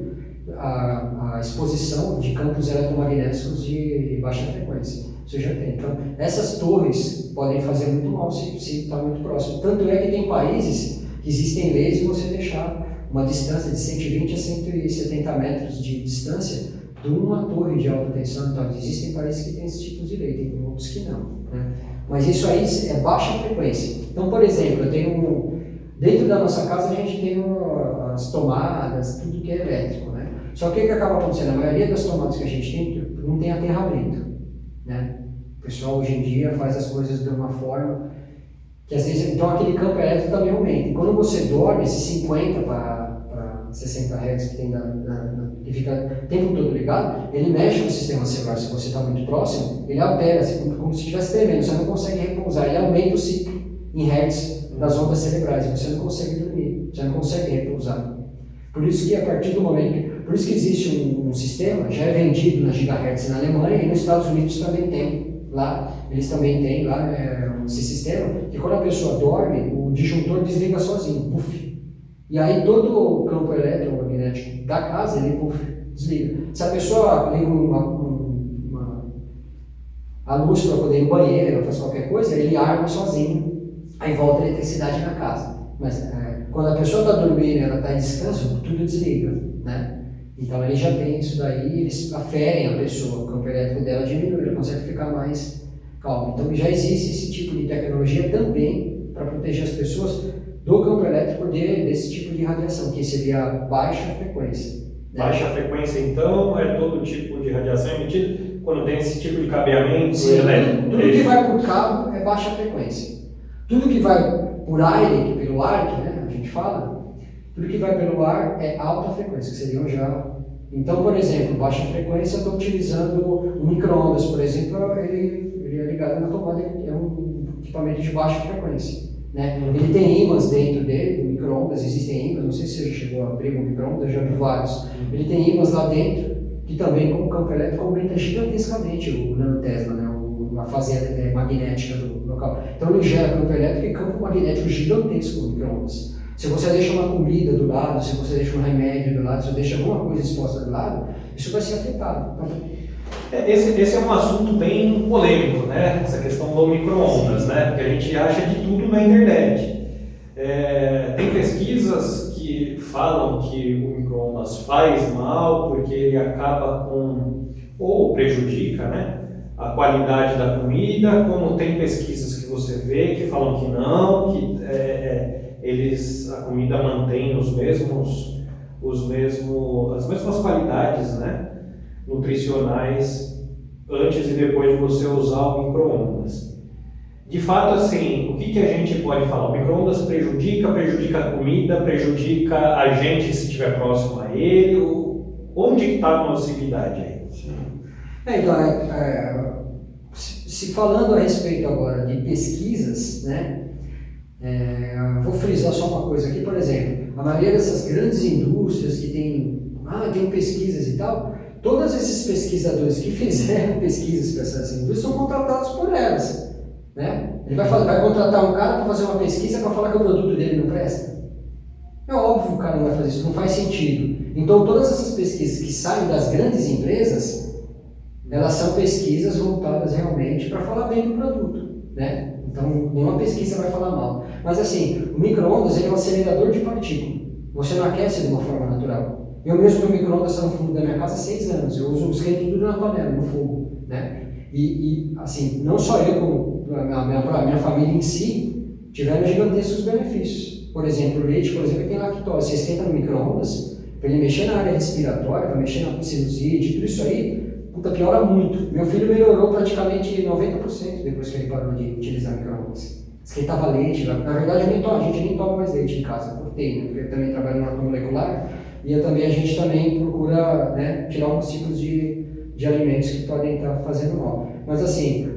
a exposição de campos eletromagnéticos de baixa frequência. Você já tem. Então, essas torres podem fazer muito mal se está muito próximo. Tanto é que tem países que existem leis de você deixar uma distância de 120 a 170 metros de distância de uma torre de alta tensão. Então, existem países que têm esse tipo de lei, tem outros que não, né? Mas isso aí é baixa frequência. Então, por exemplo, eu tenho dentro da nossa casa a gente tem as tomadas, tudo que é elétrico, né? Só que o que acaba acontecendo? A maioria das tomadas que a gente tem não tem aterramento, né? O pessoal hoje em dia faz as coisas de uma forma que às vezes, então aquele campo elétrico também aumenta. E quando você dorme, esses 50 para 60 Hz que tem que fica o tempo todo ligado, ele mexe no sistema celular. Se você está muito próximo, ele altera, como se estivesse tremendo, você não consegue repousar. Ele aumenta o ciclo em Hertz das ondas cerebrais, você não consegue dormir, você não consegue repousar. Por isso que a partir do momento, por isso que existe um sistema, já é vendido na gigahertz na Alemanha e nos Estados Unidos também tem. Lá, eles também têm lá esse sistema, que quando a pessoa dorme, o disjuntor desliga sozinho, puff. E aí todo o campo eletromagnético da casa, ele puff, desliga. Se a pessoa liga a luz para poder ir no banheiro, ou faz qualquer coisa, ele arma sozinho, aí volta a eletricidade na casa. Mas quando a pessoa está dormindo, ela está em descanso, tudo desliga, né? Então ele já tem isso daí, eles aferem a pessoa, o campo elétrico dela diminui, ela consegue ficar mais calma. Então já existe esse tipo de tecnologia também para proteger as pessoas do campo elétrico desse tipo de radiação, que seria a baixa frequência, né? Baixa frequência, então, é todo tipo de radiação emitida. quando tem esse tipo de cabeamento Sim, elétrico? tudo que vai por cabo é baixa frequência. Tudo que vai por aire, pelo ar, né, a gente fala, tudo que vai pelo ar é alta frequência, que seriam já. Então, por exemplo, baixa frequência, eu estou utilizando um micro-ondas, por exemplo, ele é ligado na tomada, é um equipamento de baixa frequência. Né? Ele tem ímãs dentro dele, do micro-ondas, existem ímãs, não sei se você chegou a abrir um micro-ondas, já vi vários. Ele tem ímãs lá dentro, que também, como campo elétrico, aumenta gigantescamente o nanotesla, né? A fase magnética do local. Então ele gera campo elétrico e campo magnético gigantesco no micro-ondas. Se você deixa uma comida do lado, se você deixa um remédio do lado, se você deixa alguma coisa exposta do lado, isso vai ser afetado. Então, esse é um assunto bem polêmico, né? Essa questão do micro-ondas, né? Porque a gente acha de tudo na internet. Tem pesquisas que falam que o micro-ondas faz mal porque ele acaba com, ou prejudica, né, a qualidade da comida, como tem pesquisas que você vê que falam que não, que a comida mantém as mesmas qualidades, né, nutricionais antes e depois de você usar o micro-ondas. De fato, assim, o que a gente pode falar? O micro-ondas prejudica a comida, prejudica a gente se estiver próximo a ele? Onde está a nocividade aí? Então, se falando a respeito agora de pesquisas, né, vou frisar só uma coisa aqui, por exemplo, a maioria dessas grandes indústrias que tem pesquisas e tal, todos esses pesquisadores que fizeram pesquisas para essas indústrias são contratados por elas. Né? Ele vai contratar um cara para fazer uma pesquisa para falar que o produto dele não presta? É óbvio que o cara não vai fazer isso, não faz sentido. Então todas essas pesquisas que saem das grandes empresas, elas são pesquisas voltadas realmente para falar bem do produto. Né? Então nenhuma pesquisa vai falar mal. Mas assim, o micro-ondas é um acelerador de partícula. Você não aquece de uma forma natural. Eu mesmo no micro-ondas está no fundo da minha casa há 6 anos. Eu esquento tudo na panela, no fogo. Né? E assim, não só eu, como a minha família em si, tiveram gigantescos benefícios. Por exemplo, o leite, tem lactose. Você esquenta no micro-ondas, para ele mexer na área respiratória, para mexer na sinusite, tudo isso aí, piora muito. Meu filho melhorou praticamente 90% depois que ele parou de utilizar micro-ondas. Esquentava leite, na verdade a gente nem toma mais leite em casa, proteína, porque eu também trabalho na molecular, e a gente também procura, né, tirar alguns tipos de alimentos que podem estar fazendo mal. Mas assim,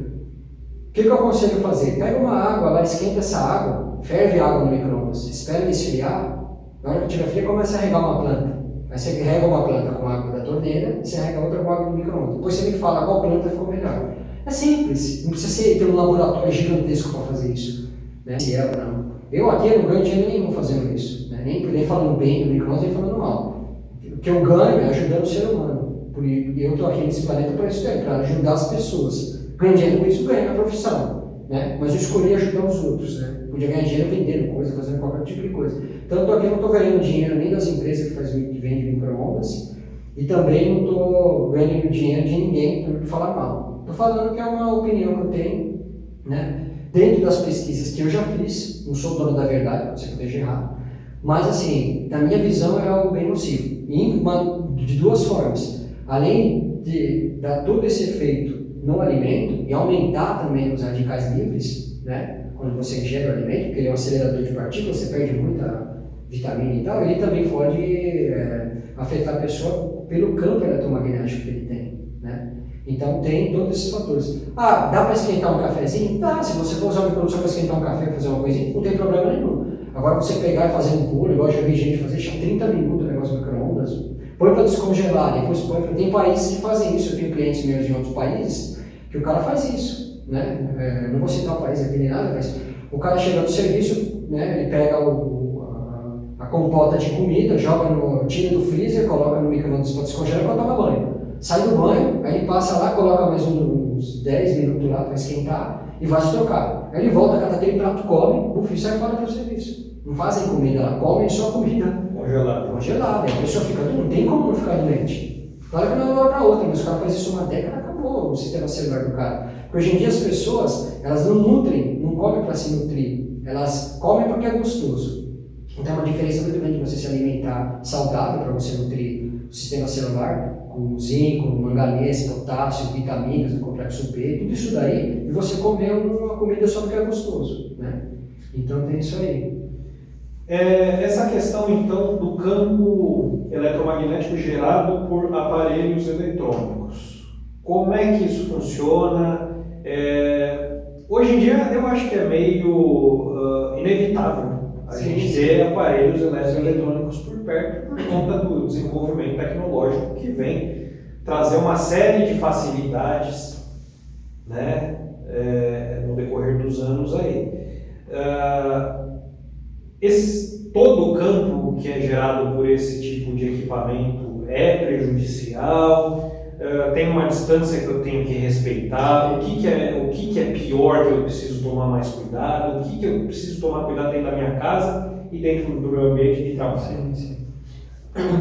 o que eu aconselho fazer? Pega uma água, lá esquenta essa água, ferve a água no micro-ondas, espera ele esfriar, na hora que tiver frio começa a regar uma planta. Aí você rega uma planta com água da torneira, você rega outra com água do micro-ondas. Depois você me fala qual planta ficou melhor. É simples, não precisa ter um laboratório gigantesco para fazer isso. Né? Não. Eu aqui não ganho dinheiro nenhum fazendo isso. Né? Nem falando bem do micro-ondas, nem falando mal. O que eu ganho é ajudando o ser humano. E eu estou aqui nesse planeta para isso, para ajudar as pessoas. Ganho dinheiro com isso, ganho na profissão. Né? Mas eu escolhi ajudar os outros. Né? Podia ganhar dinheiro vendendo coisa, fazendo qualquer tipo de coisa. Tanto aqui eu não estou ganhando dinheiro nem das empresas que vendem micro-ondas, e também não estou ganhando dinheiro de ninguém por falar mal. Estou falando que é uma opinião que eu tenho, né? Dentro das pesquisas que eu já fiz, não sou dono da verdade, pode ser que eu esteja errado, mas assim, na minha visão é algo bem nocivo, de duas formas. Além de dar todo esse efeito no alimento e aumentar também os radicais livres, né? Quando você ingere o alimento, porque ele é um acelerador de partículas, você perde muita vitamina e tal, ele também pode afetar a pessoa pelo campo eletromagnético que ele tem, né? Então tem todos esses fatores. Dá para esquentar um cafezinho? Dá, se você for usar o micro-ondas para esquentar um café, fazer uma coisinha, não tem problema nenhum. Agora você pegar e fazer um bolo, igual eu já vi gente fazer, deixa 30 minutos o negócio no micro-ondas, põe para descongelar, depois põe para... Tem países que fazem isso, eu tenho clientes meus em outros países, que o cara faz isso, né? Não vou citar o país aqui nem nada, mas o cara chega do serviço, né? Ele pega a compota de comida, tira do freezer, coloca no micro-ondas para descongelar e vai tomar banho. Sai do banho, aí ele passa lá, coloca mais uns 10 minutos lá para esquentar e vai se trocar. Aí ele volta, cata aquele prato, come, o filho sai fora para o serviço. Não fazem comida lá, comem só comida congelada. A pessoa fica, não tem como não ficar doente. Claro que não é uma hora para outra, mas o cara faz isso uma década, acabou o sistema celular do cara. Porque hoje em dia as pessoas, elas não nutrem, não comem para se nutrir, elas comem porque é gostoso. Então é uma diferença muito grande de você se alimentar saudável para você nutrir o sistema celular com zinco, manganês, potássio, vitaminas do complexo B, tudo isso daí, e você comer uma comida só porque é gostoso, né? Então tem isso aí. Essa questão, então, do campo eletromagnético gerado por aparelhos eletrônicos. Como é que isso funciona? Hoje em dia, eu acho que é meio inevitável a gente ter aparelhos eletrônicos por perto por conta do desenvolvimento tecnológico que vem trazer uma série de facilidades, né, no decorrer dos anos aí. Todo o campo que é gerado por esse tipo de equipamento é prejudicial, tem uma distância que eu tenho que respeitar, o que é pior que eu preciso tomar mais cuidado, o que eu preciso tomar cuidado dentro da minha casa e dentro do meu ambiente de trabalho. Sim.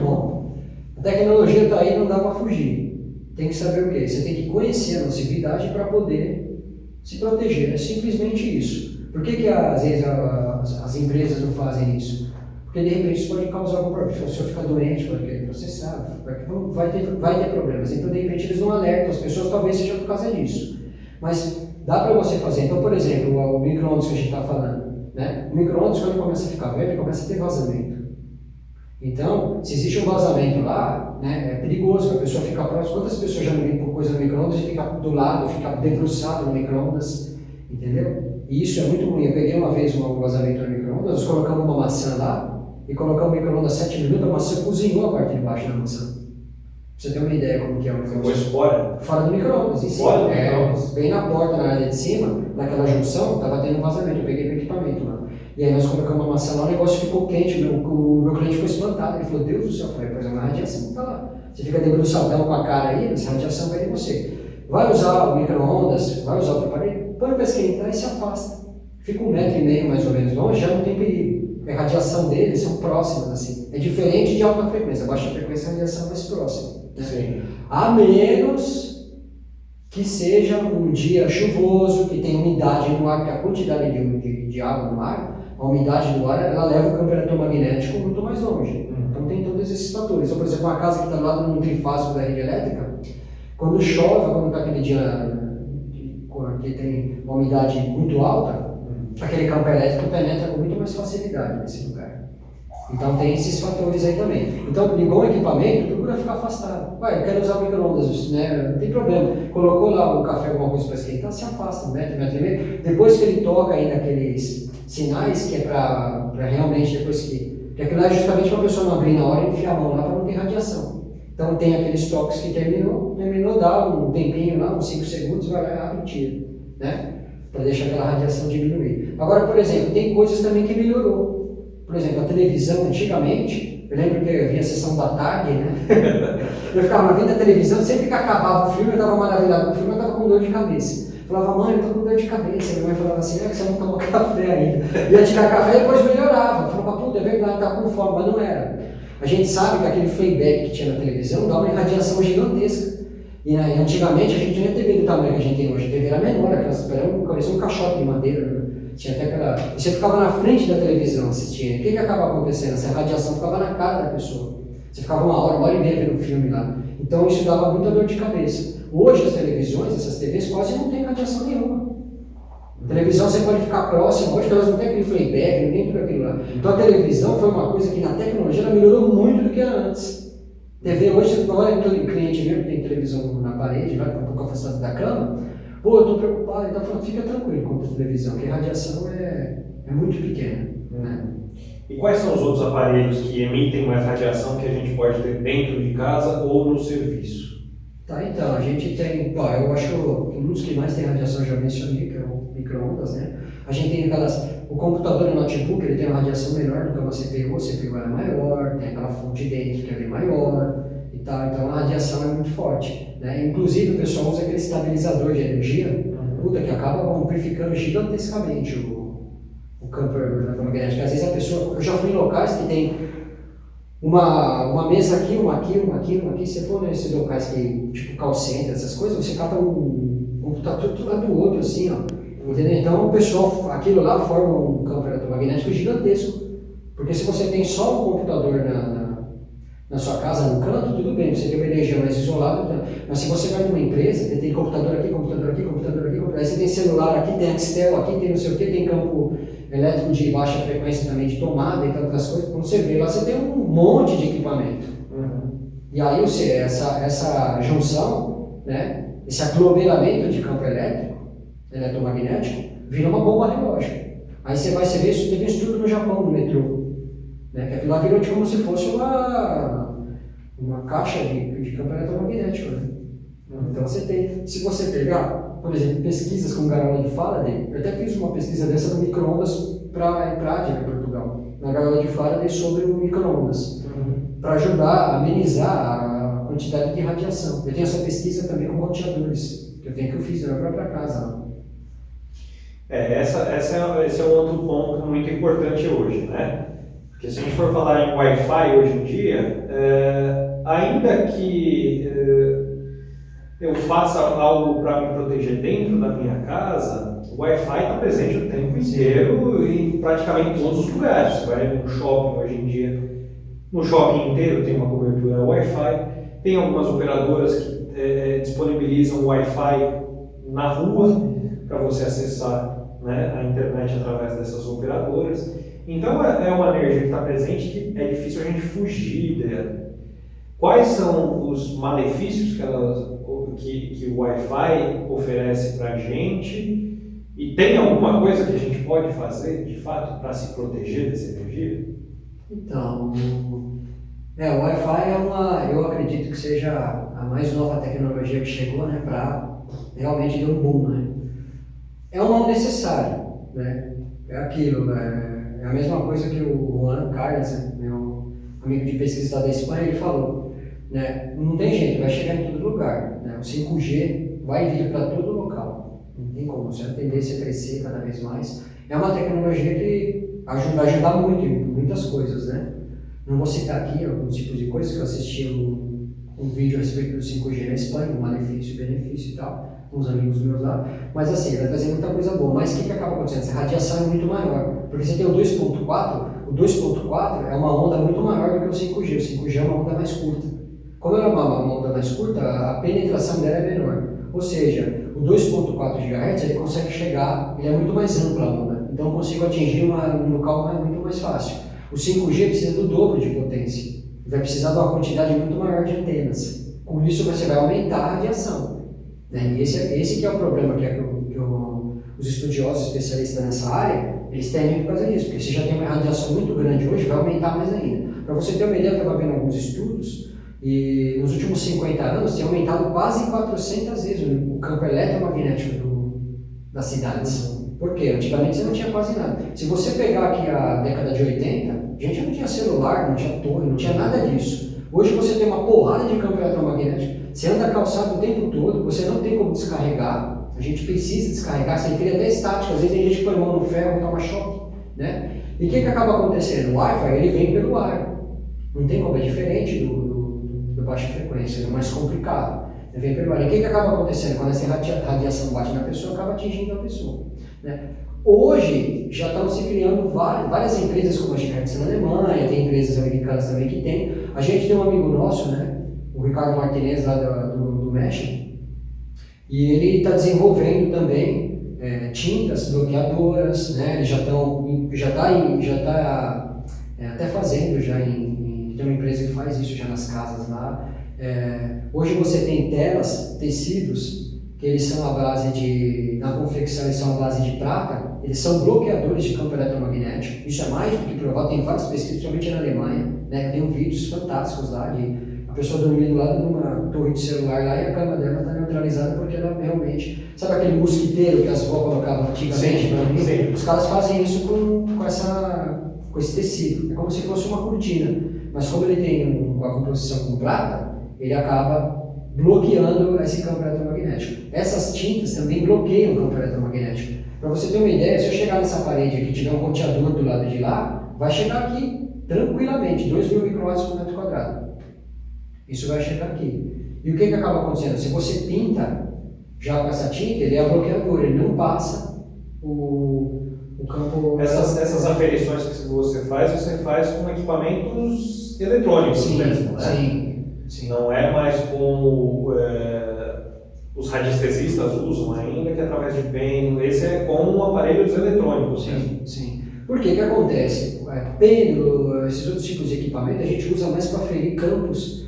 Bom, a tecnologia está aí, não dá para fugir. Tem que saber o quê? Você tem que conhecer a nocividade para poder se proteger. É simplesmente isso. Por que às vezes as empresas não fazem isso? Porque de repente isso pode causar algum problema. Se o senhor ficar doente, pode querer processar, vai ter problemas. Então de repente eles não alertam as pessoas, talvez seja por causa disso. Mas dá para você fazer. Então, por exemplo, o micro-ondas que a gente está falando, né? O micro-ondas, quando começa a ficar velho, ele começa a ter vazamento. Então, se existe um vazamento lá, né, é perigoso, a pessoa fica próxima. Quantas pessoas já não limpam coisa no micro-ondas e fica do lado, fica debruçado no micro-ondas, entendeu? E isso é muito ruim. Eu peguei uma vez um vazamento no micro-ondas, nós colocamos uma maçã lá e colocamos o micro-ondas 7 minutos, a maçã cozinhou a parte de baixo da maçã. Pra você ter uma ideia como que é o negócio. Depois fora? Fora do micro-ondas, em cima. Bem na porta, na área de cima, naquela junção, estava tendo um vazamento, eu peguei o equipamento lá. E aí nós colocamos uma maçã lá, o negócio ficou quente, o meu cliente ficou espantado, ele falou, Deus do céu, eu falei, pois é uma radiação, tá lá. Você fica debruçadão com a cara aí, essa radiação vai de você. Vai usar o micro-ondas, vai usar o aparelho, põe para esquentar e se afasta. Fica 1,5 metro mais ou menos longe, já não tem perigo. A radiação deles são próximas, assim. É diferente de alta frequência, baixa frequência é a radiação mais próxima. Né? Sim. A menos que seja um dia chuvoso, que tem umidade no ar, que a quantidade de água no ar, a umidade do ar, ela leva o campo eletromagnético muito mais longe. Então tem todos esses fatores. Então, por exemplo, uma casa que está do lado do trifásico da rede elétrica, quando chove, quando está aquele dia que tem uma umidade muito alta, aquele campo elétrico penetra com muito mais facilidade nesse lugar. Então tem esses fatores aí também. Então ligou o equipamento, procura ficar afastado. Ué, eu quero usar o micro-ondas, né? Não tem problema. Colocou lá o café, alguma coisa para esquentar, se afasta, 1,5 metro. Depois que ele toca ainda aqueles sinais, que é para realmente depois que aquilo é justamente para a pessoa não abrir na hora e enfiar a mão lá para não ter radiação. Então tem aqueles toques que terminou, dá um tempinho lá, uns 5 segundos, vai lá e abre e tira, né? Para deixar aquela radiação diminuir. Agora, por exemplo, tem coisas também que melhorou. Por exemplo, a televisão, antigamente, eu lembro que eu via a sessão da tarde, né? Eu ficava vendo a televisão, sempre que acabava o filme, eu estava maravilhado com o filme, eu estava com dor de cabeça. Eu falava, mãe, eu estou com dor de cabeça. Minha mãe falava assim, é que você não tomou café ainda. Ia tirar café e depois melhorava. Eu falava, puta, é verdade, estava com fome, mas não era. A gente sabe que aquele playback que tinha na televisão dá uma irradiação gigantesca. E antigamente a gente não tinha TV do tamanho que a gente tem hoje. A TV era menor, parecia um caixote de madeira, né? Tinha até aquela... Você ficava na frente da televisão assistindo. O que acaba acontecendo? Essa radiação ficava na cara da pessoa. Você ficava 1 hora e meia vendo o filme lá. Então isso dava muita dor de cabeça. Hoje as televisões, essas TVs, quase não tem radiação nenhuma. A televisão você pode ficar próximo, hoje elas não tem aquele playback, não tem tudo aquilo lá. Então a televisão foi uma coisa que na tecnologia ela melhorou muito do que era antes. TV hoje, você olha aquele cliente meu que tem televisão na parede, vai um pouco afastado da cama, pô, eu estou preocupado, então falando, fica tranquilo com a televisão, que a radiação é muito pequena. Né? E quais são os outros aparelhos que emitem mais radiação que a gente pode ter dentro de casa ou no serviço? Tá, então, a gente tem, eu acho que um dos que mais tem radiação, já mencionei, que é o micro-ondas, né? A gente tem o computador e o notebook, ele tem uma radiação menor do que uma CPU, a CPU é maior, tem aquela fonte dentro que é bem maior e tal, então a radiação é muito forte, né? Inclusive o pessoal usa aquele estabilizador de energia, que acaba amplificando gigantescamente o campo eletromagnético. Às vezes a pessoa, eu já fui em locais que tem uma mesa aqui, uma aqui, se for nesses locais que, tipo call center, essas coisas, você cata um computador tudo lá do outro, assim, ó. Entendeu? Então o pessoal, aquilo lá forma um campo eletromagnético gigantesco. Porque se você tem só um computador na sua casa, no canto, tudo bem, você tem uma energia mais isolada, então. Mas se você vai numa empresa, tem computador aqui, computador aqui, computador aqui, computador, aí você tem celular aqui, tem Axtel, aqui tem não sei o que, tem campo elétrico de baixa frequência também, de tomada e tantas coisas, quando você vê lá, você tem um monte de equipamento. E aí essa junção, né, esse aglomeramento de campo elétrico, eletromagnético, vira uma bomba relógio. Aí você vai ver isso, teve um estudo no Japão, no metrô, né, que aquilo lá virou como se fosse uma caixa de campo eletromagnético, né? Então você tem, se você pegar, por exemplo, pesquisas como o Gaiola de Faraday, eu até fiz uma pesquisa dessa no micro-ondas para Prádia, em Portugal, na Gaiola de Faraday sobre o micro-ondas, para ajudar a amenizar a quantidade de radiação. Eu tenho essa pesquisa também com roteadores, que eu fiz na própria casa. Esse é um outro ponto muito importante hoje, né? Porque se a gente for falar em Wi-Fi hoje em dia, ainda que eu faça algo para me proteger dentro da minha casa, o Wi-Fi está presente o tempo inteiro em praticamente todos os lugares. Você vai no shopping hoje em dia, no shopping inteiro tem uma cobertura Wi-Fi, tem algumas operadoras que disponibilizam Wi-Fi na rua para você acessar, né, a internet através dessas operadoras. Então é uma energia que está presente que é difícil a gente fugir dela. Quais são os malefícios que o Wi-Fi oferece para a gente? E tem alguma coisa que a gente pode fazer, de fato, para se proteger dessa energia? Então, o Wi-Fi eu acredito que seja a mais nova tecnologia que chegou, né, para realmente dar um boom, né? É um mal necessário, né? É aquilo, né? É a mesma coisa que o Juan Carlos, meu amigo de pesquisa lá da Espanha, ele falou, né? Não tem jeito, vai chegar em todo lugar, né? O 5G vai vir para todo local, não tem como, se a tendência é crescer cada vez mais. É uma tecnologia que vai ajudar muito em muitas coisas, né? Não vou citar aqui alguns tipos de coisas, que eu assisti um vídeo a respeito do 5G na Espanha, o malefício e benefício e tal, com os amigos meus lá, mas assim, vai trazer muita coisa boa. Mas o que acaba acontecendo? Essa radiação é muito maior, porque você tem o 2.4 é uma onda muito maior do que o 5G. O 5G é uma onda mais curta. Como ela é uma onda mais curta, a penetração dela é menor. Ou seja, o 2.4 GHz ele consegue chegar, ele é muito mais ampla a onda, então eu consigo atingir um local muito mais fácil. O 5G precisa do dobro de potência, vai precisar de uma quantidade muito maior de antenas. Com isso você vai aumentar a radiação. Né? E esse que é o problema que os estudiosos especialistas nessa área, eles temem por causa disso, porque se já tem uma radiação muito grande hoje, vai aumentar mais ainda. Para você ter uma ideia, eu estava vendo alguns estudos, e nos últimos 50 anos tem aumentado quase 400 vezes o campo eletromagnético das cidades. Por quê? Antigamente você não tinha quase nada. Se você pegar aqui a década de 80, a gente não tinha celular, não tinha torre, não tinha nada disso. Hoje você tem uma porrada de campo eletromagnético, você anda calçado o tempo todo, você não tem como descarregar, a gente precisa descarregar, você cria até estática, às vezes a gente põe a mão no ferro e toma choque, né? E o que acaba acontecendo? O Wi-Fi ele vem pelo ar, não tem como, é diferente do baixa frequência, é mais complicado, ele vem pelo ar. E o que acaba acontecendo? Quando essa radiação bate na pessoa, acaba atingindo a pessoa, né? Hoje já estão se criando várias empresas como a Gigahertz na Alemanha, tem empresas americanas também que tem. A gente tem um amigo nosso, né, o Ricardo Martinez lá do México, e ele está desenvolvendo também tintas bloqueadoras, né? Ele já está até fazendo tem uma empresa que faz isso já nas casas lá. Hoje você tem telas, tecidos que eles são à base na confecção eles são à base de prata, eles são bloqueadores de campo eletromagnético. Isso é mais do que provado, tem várias pesquisas, principalmente na Alemanha, né? Tem vídeos fantásticos lá de a pessoa dormindo do lado de uma torre de celular lá e a cama dela está neutralizada porque ela realmente... Sabe aquele mosquiteiro que as vó colocavam antigamente para dormir? Sim. Os caras fazem isso com esse tecido, é como se fosse uma cortina, mas como ele tem uma composição com prata, ele acaba bloqueando esse campo eletromagnético. Essas tintas também bloqueiam o campo eletromagnético. Para você ter uma ideia, se eu chegar nessa parede aqui e tiver um roteador do lado de lá, vai chegar aqui tranquilamente, 2.000 microwatts por metro quadrado. Isso vai chegar aqui. E o que acaba acontecendo? Se você pinta já com essa tinta, ele é bloqueador, ele não passa o campo... Essas aferições que você faz com equipamentos eletrônicos sim, mesmo, né? Sim. Não é mais como os radiestesistas usam ainda, que é através de pêndulo. Esse é com aparelhos eletrônicos. Sim. Por que acontece? Pêndulo, esses outros tipos de equipamento, a gente usa mais para ferir campos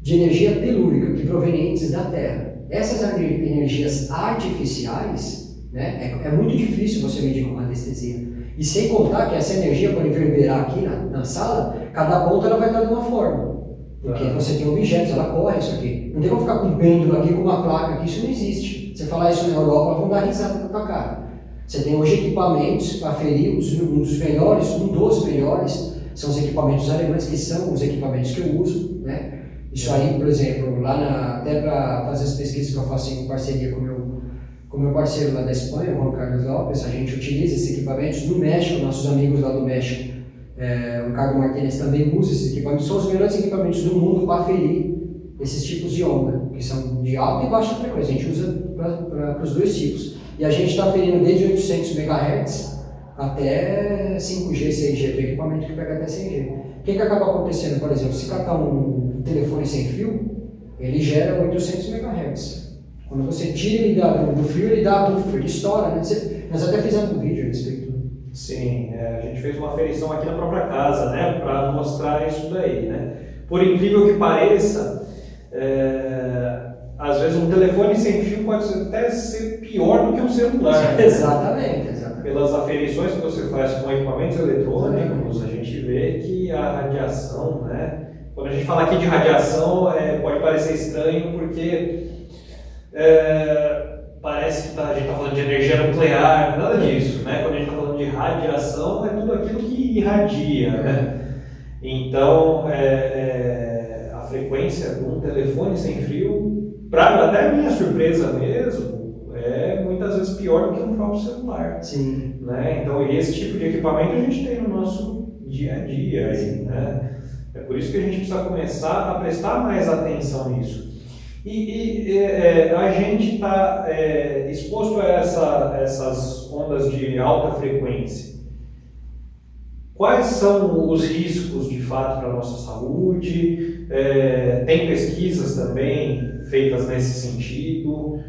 de energia telúrica, que provenientes da Terra. Essas energias artificiais, né, é muito difícil você medir com radiestesia. E sem contar que essa energia, para reverberar aqui na sala, cada ponta ela vai estar de uma forma. Porque você tem objetos, ela corre isso aqui. Não tem como ficar com um pêndulo aqui, com uma placa aqui, isso não existe. Você falar isso na Europa, elas vão dar risada na tua cara. Você tem hoje equipamentos para ferir, um dos melhores, são os equipamentos alemães, que são os equipamentos que eu uso, né? Isso aí, por exemplo, até para fazer as pesquisas que eu faço em parceria com o meu parceiro lá da Espanha, o Juan Carlos Lopes, a gente utiliza esses equipamentos no México, nossos amigos lá do México, o Ricardo Martínez também usa esses equipamentos, são os melhores equipamentos do mundo para ferir esses tipos de onda, que são de alta e baixa frequência, a gente usa para os dois tipos. E a gente está ferindo desde 800 MHz até 5G, 6G, do equipamento que pega até 6G. O que acaba acontecendo, por exemplo, se catar um telefone sem fio, ele gera 800 MHz. Quando você tira ele do fio, ele dá buffer, ele estoura, né? Nós até fizemos um vídeo a respeito. Sim, a gente fez uma aferição aqui na própria casa, né, para mostrar isso daí, né. Por incrível que pareça, às vezes um telefone sem fio pode até ser pior do que um celular. Né? Exatamente. Pelas aferições que você faz com equipamentos eletrônicos, a gente vê que a radiação, né? Quando a gente fala aqui de radiação, pode parecer estranho porque parece que a gente está falando de energia nuclear, nada disso, né? Quando a gente está falando de radiação, é tudo aquilo que irradia, né? Então, a frequência de um telefone sem fio, para até minha surpresa mesmo, é muitas vezes pior do que um próprio celular. Sim. Né? Então, esse tipo de equipamento a gente tem no nosso dia a dia. Aí, né? É por isso que a gente precisa começar a prestar mais atenção nisso. E a gente está exposto a essas ondas de alta frequência. Quais são os riscos, de fato, para a nossa saúde? Tem pesquisas também feitas nesse sentido.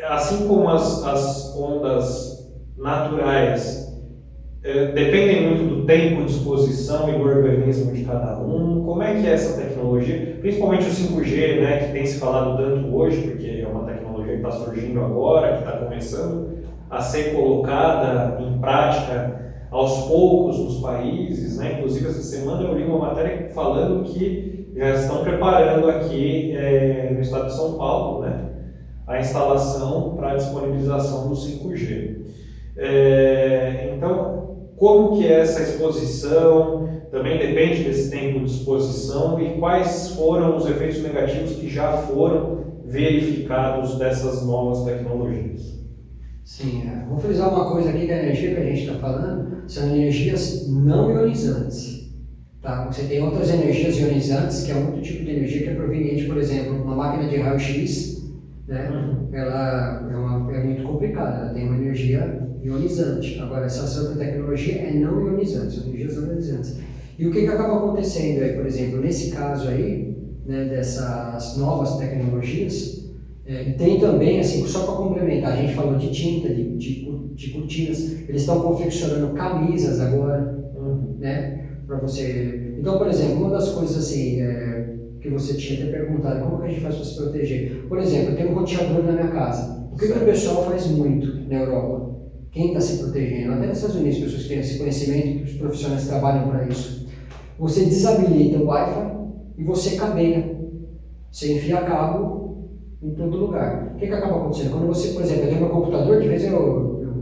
Assim como as ondas naturais dependem muito do tempo de exposição e do organismo de cada um, como é que é essa tecnologia, principalmente o 5G, né, que tem se falado tanto hoje, porque é uma tecnologia que está surgindo agora, que está começando a ser colocada em prática aos poucos nos países, né? Inclusive essa semana eu li uma matéria falando que já estão preparando aqui no estado de São Paulo, né, a instalação para a disponibilização do 5G. Então, como que é essa exposição? Também depende desse tempo de exposição e quais foram os efeitos negativos que já foram verificados dessas novas tecnologias? Sim, vou frisar uma coisa aqui, que a energia que a gente está falando são energias não ionizantes. Tá? Você tem outras energias ionizantes, que é um outro tipo de energia que é proveniente, por exemplo, uma máquina de raio-x, né? Ela é muito complicada, ela tem uma energia ionizante. Agora, essa outra tecnologia é não ionizante, são energias não ionizantes. E o que acaba acontecendo aí, por exemplo, nesse caso aí, né, dessas novas tecnologias, tem também, assim, só para complementar, a gente falou de tinta, de cortinas, eles estão confeccionando camisas agora, né, para você... Então, por exemplo, uma das coisas assim, que você tinha até perguntado, como que a gente faz para se proteger? Por exemplo, eu tenho um roteador na minha casa. O que o pessoal faz muito na Europa? Quem está se protegendo? Até nos Estados Unidos, pessoas que têm esse conhecimento, os profissionais trabalham para isso. Você desabilita o Wi-Fi e você cabeia. Você enfia cabo em todo lugar. O que acaba acontecendo? Quando você, por exemplo, eu tenho meu computador, de vez eu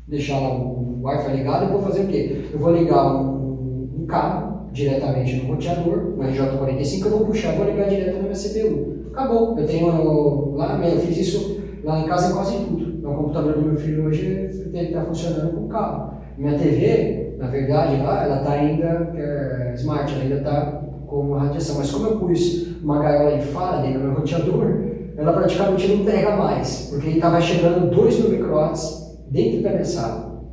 deixar lá o Wi-Fi ligado, eu vou fazer o quê? Eu vou ligar um cabo diretamente no roteador, no RJ45, eu vou puxar, vou ligar direto na minha CPU. Acabou. Eu tenho lá, eu fiz isso lá em casa em quase tudo. No computador do meu filho hoje, ele está funcionando com cabo. Minha TV, na verdade, lá, ela está ainda smart, ela ainda está com radiação. Mas como eu pus uma gaiola de Faraday no meu roteador, ela praticamente não pega mais, porque ele estava chegando 2.000 microwatts dentro da minha sala.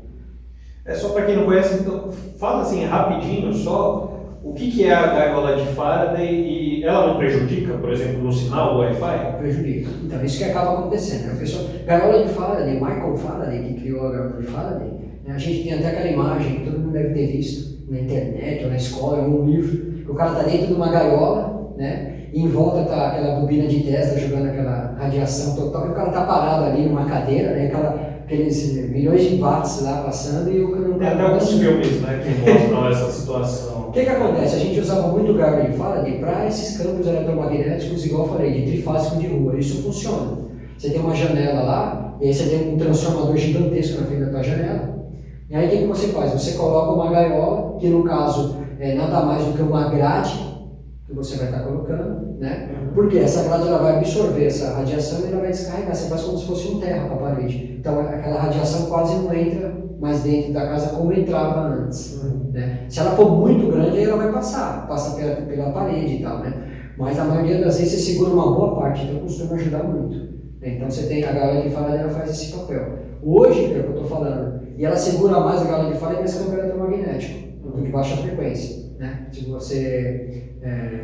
É só para quem não conhece, então, fala assim rapidinho só o que é a gaiola de Faraday e ela não prejudica, por exemplo, no sinal do Wi-Fi? Prejudica. Então, isso que acaba acontecendo. Né? A pessoa, gaiola de Faraday, Michael Faraday, que criou a gaiola de Faraday, né? A gente tem até aquela imagem que todo mundo deve ter visto na internet, ou na escola, ou num livro, que o cara está dentro de uma gaiola, né? E em volta está aquela bobina de Tesla jogando aquela radiação total, e o cara está parado ali numa cadeira, né? Aqueles milhões de watts lá passando, e o cara não Tem está. até alguns filmes, né, que mostram essa situação. O que acontece? A gente usava muito gaiola de Faraday para esses campos eletromagnéticos, igual eu falei, de trifásico de rua. Isso funciona. Você tem uma janela lá, e aí você tem um transformador gigantesco na frente da tua janela. E aí o que você faz? Você coloca uma gaiola, que no caso é nada mais do que uma grade que você vai estar colocando, né? Porque essa grade ela vai absorver essa radiação e ela vai descarregar. Você faz como se fosse um terra para a parede. Então aquela radiação quase não entra mais dentro da casa como entrava antes. Né? Se ela for muito grande, aí ela vai passa pela parede e tal, né? Mas a maioria das vezes você segura uma boa parte, então costuma ajudar muito. Né? Então você tem a gaiola de Faraday, ela faz esse papel. Hoje, que é o que eu estou falando, e ela segura mais a gaiola de Faraday nesse campo eletromagnético, do que baixa frequência. Né? Se você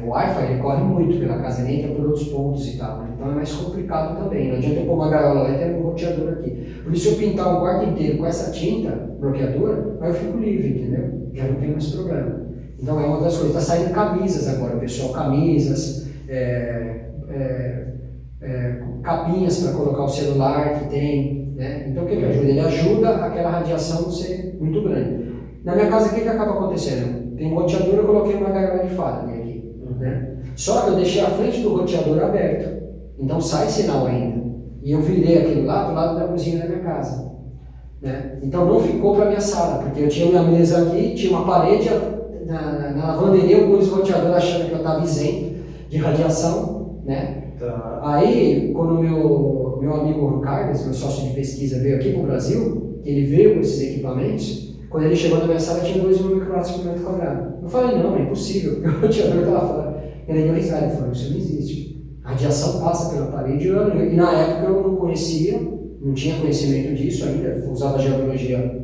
o Wi-Fi ele corre muito pela casa, ele entra por outros pontos e tal, né? Então é mais complicado também. Não adianta eu pôr uma gaiola lá e ter um roteador aqui. Por isso, se eu pintar um quarto inteiro com essa tinta bloqueadora, aí eu fico livre, entendeu? Já não tem mais problema. Então é uma das coisas. Está saindo camisas agora, pessoal, camisas, capinhas para colocar o celular que tem, né? Então o que ajuda? Ele ajuda aquela radiação não ser muito grande. Na minha casa, o que acaba acontecendo? Tem um roteador, eu coloquei uma gaiola de Faraday aqui. Né? Só que eu deixei a frente do roteador aberto. Então sai sinal ainda. E eu virei aquilo lá do lado da cozinha da minha casa. Né? Então não ficou para minha sala, porque eu tinha minha mesa aqui, tinha uma parede, na lavanderia eu pus o roteador achando que eu estava isento de radiação. Né? Tá. Aí, quando meu amigo Ricardo, meu sócio de pesquisa, veio aqui para o Brasil, ele veio com esses equipamentos. Quando ele chegou na minha sala, tinha 2.000 microwatts por metro quadrado. Eu falei, não, é impossível, porque o roteador está lá fora. Ele deu risada, ele falou, isso não existe. A radiação passa pela parede e na época eu não conhecia, não tinha conhecimento disso ainda, usava geologia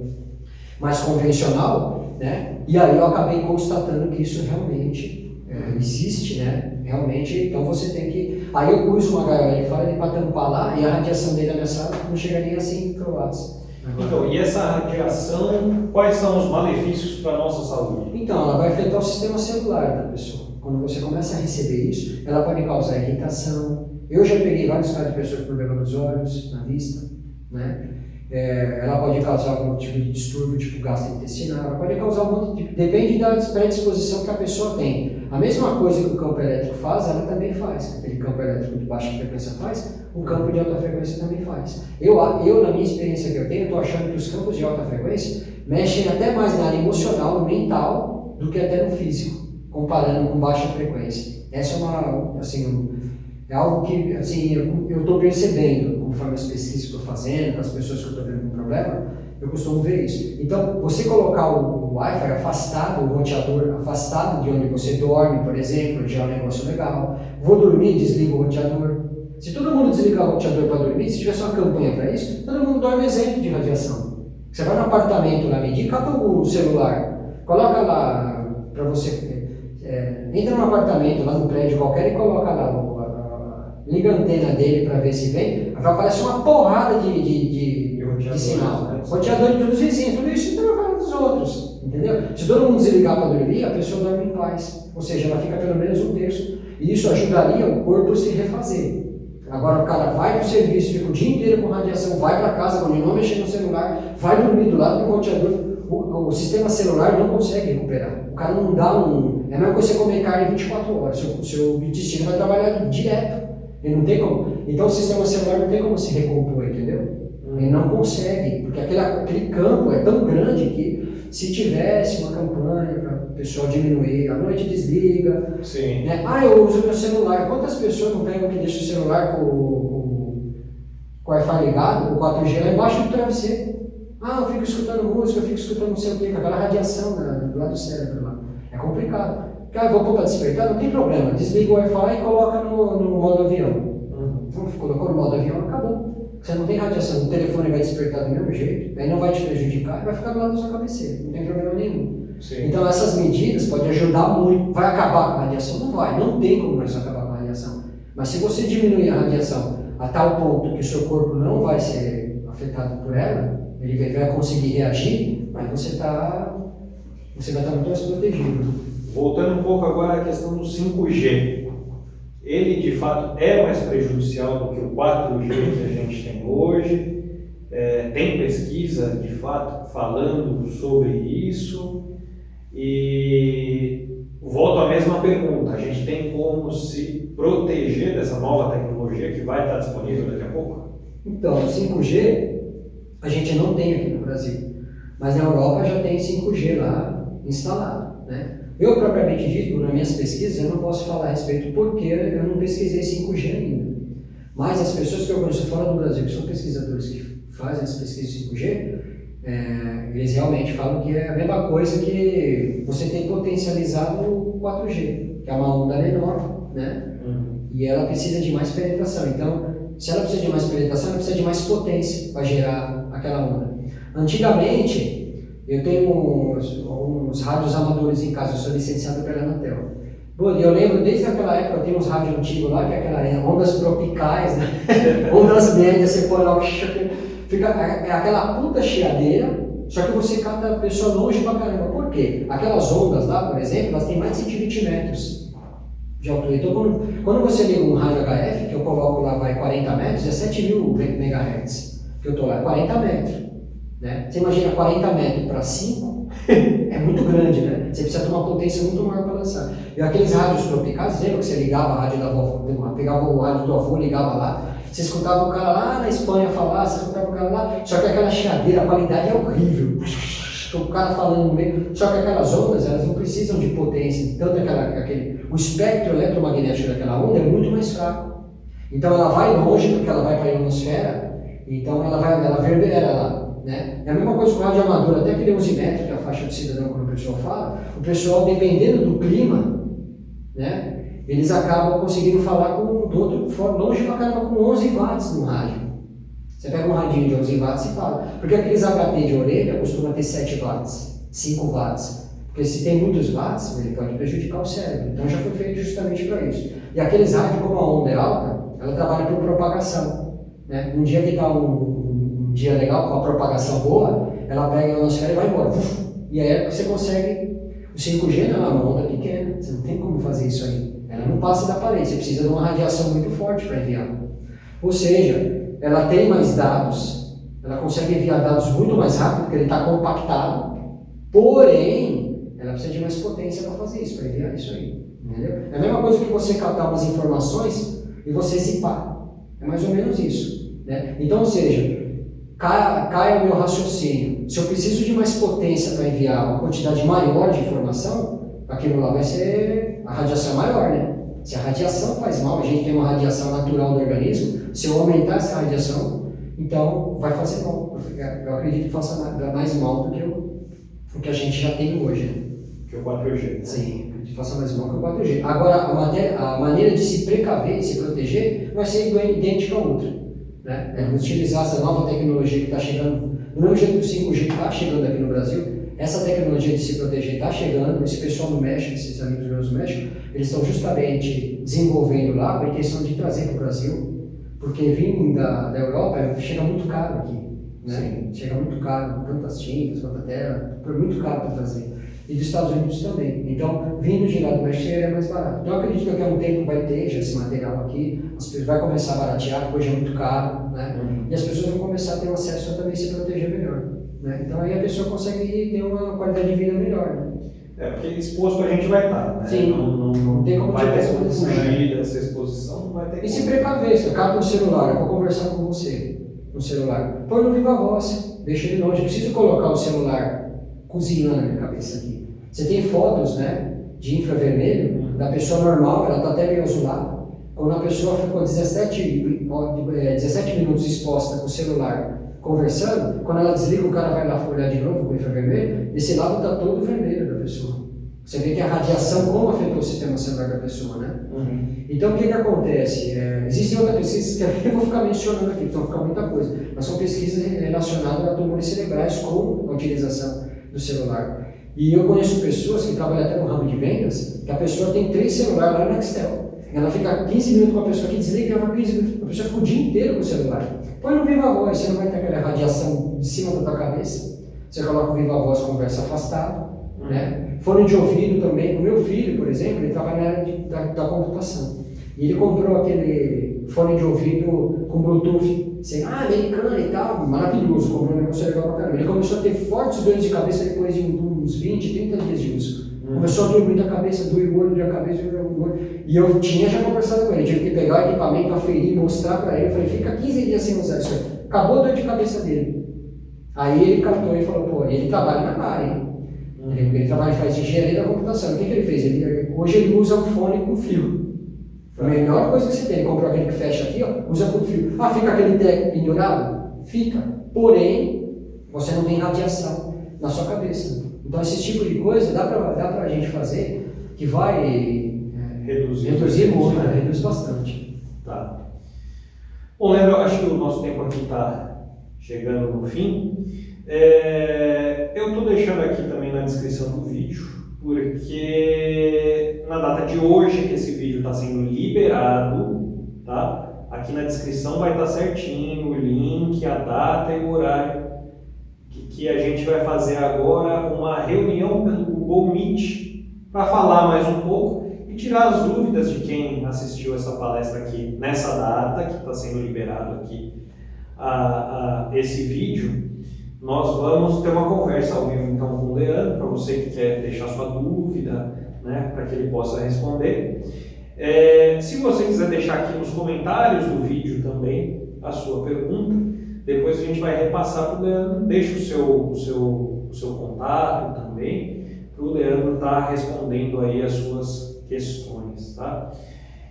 mais convencional, né? E aí eu acabei constatando que isso realmente existe, né? Realmente, então você tem que... Aí eu pus uma gaiola de Faraday para tampar lá e a radiação dele na minha sala não chegaria a 100 microwatts. Então, e essa radiação, quais são os malefícios para a nossa saúde? Então, ela vai afetar o sistema celular da pessoa. Quando você começa a receber isso, ela pode causar irritação. Eu já peguei vários casos de pessoas com problema nos olhos, na vista, né? Ela pode causar algum tipo de distúrbio, tipo gastrointestinal, ela pode causar um monte de... Depende da predisposição que a pessoa tem. A mesma coisa que o campo elétrico faz, ela também faz. Aquele campo elétrico de baixa frequência faz, o campo de alta frequência também faz. Eu na minha experiência que eu tenho, estou achando que os campos de alta frequência mexem até mais na área emocional, mental, do que até no físico, comparando com baixa frequência. Essa é algo que assim, eu estou percebendo, conforme as pesquisas que estou fazendo, com as pessoas que eu estou vendo com problema, eu costumo ver isso. Então, você colocar o Wi-Fi afastado, o roteador afastado de onde você dorme, por exemplo, já é um negócio legal. Vou dormir, desligo o roteador. Se todo mundo desligar o roteador para dormir, se tivesse uma campanha para isso, todo mundo dorme isento de radiação. Você vai no apartamento lá medir, cata o celular, coloca lá para você... entra num apartamento, lá no prédio qualquer e coloca lá, liga a antena dele para ver se vem, vai aparecer uma porrada de sinal. Roteador de todos os vizinhos, tudo isso entra na cara dos outros, entendeu? Se todo mundo desligar para dormir, a pessoa dorme em paz, ou seja, ela fica pelo menos um terço, e isso ajudaria o corpo a se refazer. Agora o cara vai para o serviço, fica o dia inteiro com radiação, vai para casa, quando ele não mexer no celular, vai dormir do lado do roteador, o sistema celular não consegue recuperar. O cara não dá um... É a mesma coisa você comer carne 24 horas, o seu intestino vai trabalhar direto. Ele não tem como. Então o sistema celular não tem como se recompor, entendeu? Ele não consegue, porque aquele campo é tão grande que se tivesse uma campanha para o pessoal diminuir, à noite desliga. Sim. Né? Eu uso meu celular. Quantas pessoas não pegam que deixam o celular com o Wi-Fi ligado, o 4G lá embaixo do travesseiro? Eu fico escutando música, eu fico escutando não sei o que, com aquela radiação do lado do cérebro lá. É complicado. Cara, vou pôr para despertar, não tem problema. Desliga o Wi-Fi e coloca no modo avião. Colocou no modo avião, acabou. Você não tem radiação, o telefone vai despertar do mesmo jeito, aí não vai te prejudicar e vai ficar do lado da sua cabeceira, não tem problema nenhum. Sim. Então essas medidas podem ajudar muito. Vai acabar com a radiação? Não vai, não tem como isso acabar com a radiação. Mas se você diminuir a radiação a tal ponto que o seu corpo não vai ser afetado por ela, ele vai conseguir reagir, mas você vai estar muito mais protegido. Voltando um pouco agora à questão do 5G. Ele, de fato, é mais prejudicial do que o 4G que a gente tem hoje. Tem pesquisa, de fato, falando sobre isso. E volto à mesma pergunta. A gente tem como se proteger dessa nova tecnologia que vai estar disponível daqui a pouco? Então, o 5G a gente não tem aqui no Brasil. Mas na Europa já tem 5G lá instalado, né? Eu, propriamente dito, nas minhas pesquisas, eu não posso falar a respeito porque eu não pesquisei 5G ainda. Mas as pessoas que eu conheço fora do Brasil, que são pesquisadores que fazem as pesquisas de 5G, eles realmente falam que é a mesma coisa que você tem potencializado o 4G, que é uma onda menor, né? E ela precisa de mais penetração. Então, se ela precisa de mais penetração, ela precisa de mais potência para gerar aquela onda. Antigamente, eu tenho uns rádios amadores em casa, eu sou licenciado pela Anatel. Bom, eu lembro desde aquela época, eu tenho uns rádios antigos lá, que é aquela ondas tropicais, né? Ondas médias, você põe lá, fica aquela puta chiadeira, só que você capta a pessoa longe pra caramba. Por quê? Aquelas ondas lá, por exemplo, elas têm mais de 120 metros de altura. Então, quando você liga um rádio HF, que eu coloco lá, vai 40 metros, é 7.000 MHz, que eu tô lá, 40 metros. Né? Você imagina 40 metros para 5, é muito grande, né? Você precisa ter uma potência muito maior para lançar. E aqueles rádios tropicais, lembra que você ligava a rádio da avó, pegava o rádio do avô, ligava lá, você escutava o cara lá na Espanha falar, você escutava o cara lá, só que aquela chiadeira, a qualidade é horrível. O cara falando no meio, só que aquelas ondas, elas não precisam de potência, tanto o espectro eletromagnético daquela onda é muito mais fraco. Então ela vai longe, porque ela vai para a ionosfera, então ela reverbera lá. Né? É a mesma coisa com o rádio amador, até aquele 11 metros, que é a faixa do cidadão, quando o pessoal fala, o pessoal, dependendo do clima, né, eles acabam conseguindo falar do outro, longe pra caramba, com 11 watts no rádio. Você pega um radinho de 11 watts e fala, porque aqueles HT de orelha costumam ter 7 watts, 5 watts, porque se tem muitos watts, ele pode prejudicar o cérebro, então já foi feito justamente para isso. E aqueles rádios, como a onda é alta, ela trabalha por propagação, né? Um dia que está um dia legal, com uma propagação boa, ela pega a ionosfera e vai embora. E aí você consegue. O 5G não é uma onda pequena, você não tem como fazer isso aí. Ela não passa da parede, você precisa de uma radiação muito forte para enviar. Ou seja, ela tem mais dados, ela consegue enviar dados muito mais rápido, porque ele está compactado, porém, ela precisa de mais potência para fazer isso, para enviar isso aí. Entendeu? É a mesma coisa que você captar umas informações e você zipar. É mais ou menos isso. Né? Então, ou seja, cai o meu raciocínio. Se eu preciso de mais potência para enviar uma quantidade maior de informação, aquilo lá vai ser a radiação maior, né? Se a radiação faz mal, a gente tem uma radiação natural do organismo, se eu aumentar essa radiação, então vai fazer mal. Eu acredito que faça mais mal do que o que a gente já tem hoje. Né? Que o 4G. Sim, acredito que faça mais mal que o 4G. Agora, a maneira de se precaver e se proteger vai ser idêntica a outra. Né? Utilizar essa nova tecnologia que está chegando, do mesmo jeito que o 5G está chegando aqui no Brasil, essa tecnologia de se proteger está chegando, esse pessoal no México, esses amigos meus no México, eles estão justamente desenvolvendo lá com a intenção de trazer para o Brasil, porque vindo da Europa chega muito caro aqui, né? Chega muito caro, tanto as tintas quanto a tela, é muito caro para trazer. E dos Estados Unidos também. Então, vindo de lá do México é mais barato. Então, eu acredito que daqui a um tempo vai ter já esse material aqui, as pessoas vai começar a baratear, porque hoje é muito caro, né? E as pessoas vão começar a ter um acesso a também se proteger melhor. Né? Então, aí a pessoa consegue ter uma qualidade de vida melhor. Né? Porque exposto a gente vai estar, né? Sim, não tem como vai ter como exposição. fugir dessa exposição, não vai ter E como. se precaver, se eu cago no celular, eu vou conversar com você no celular, põe no viva voz, deixa ele longe, eu preciso colocar o celular cozinhando na minha cabeça aqui. Você tem fotos, né, de infravermelho, da pessoa normal, ela está até meio azulada. Quando a pessoa ficou 17 minutos exposta com o celular conversando, quando ela desliga, o cara vai lá olhar de novo com o infravermelho, esse lado está todo vermelho da pessoa. Você vê que a radiação como afetou o sistema celular da pessoa, né? Então, o que acontece? Existem outras pesquisas que eu vou ficar mencionando aqui, então fica muita coisa, mas são pesquisas relacionadas a tumores cerebrais com a utilização do celular. E eu conheço pessoas que trabalham até no ramo de vendas, que a pessoa tem 3 celulares lá no Nextel. Ela fica 15 minutos com a pessoa aqui, desliga e grava 15 minutos. A pessoa fica o dia inteiro com o celular. Põe no Viva Voz, você não vai ter aquela radiação de cima da tua cabeça. Você coloca o Viva Voz, conversa afastado, né? Fone de ouvido também. O meu filho, por exemplo, ele trabalha na área da computação. E ele comprou aquele fone de ouvido com Bluetooth, assim, americano e tal, maravilhoso, comprou um negócio legal pra caramba. Ele começou a ter fortes dores de cabeça depois de uns 20, 30 dias de uso. Começou a doer muito a cabeça, doer o olho, doer a cabeça, doer o olho. E eu tinha já conversado com ele, tive que pegar o equipamento, aferir, mostrar para ele. Eu falei, fica 15 dias sem usar isso aí. Acabou a dor de cabeça dele. Aí ele captou e falou, pô, ele trabalha na área, hein? Ele trabalha, faz engenharia da computação. O que ele fez? Hoje ele usa um fone com fio. A melhor coisa que você tem, ele comprou aquele que fecha aqui, ó, usa com fio. Ah, fica aquele teco pendurado? Fica. Porém, você não tem radiação na sua cabeça. Então, esse tipo de coisa dá pra gente fazer que vai reduzir muito, né? Reduz bastante. Tá. Bom, Leandro, eu acho que o nosso tempo aqui está chegando no fim. Eu estou deixando aqui também na descrição do vídeo, porque na data de hoje que esse vídeo está sendo liberado, tá? Aqui na descrição vai estar certinho o link, a data e o horário que a gente vai fazer agora uma reunião pelo Google Meet para falar mais um pouco e tirar as dúvidas de quem assistiu essa palestra aqui nessa data, que está sendo liberado aqui esse vídeo. Nós vamos ter uma conversa ao vivo então com o Leandro, para você que quer deixar sua dúvida, né, para que ele possa responder. Se você quiser deixar aqui nos comentários do vídeo também a sua pergunta, depois a gente vai repassar para o Leandro, deixa o seu contato também, para o Leandro estar respondendo aí as suas questões, tá?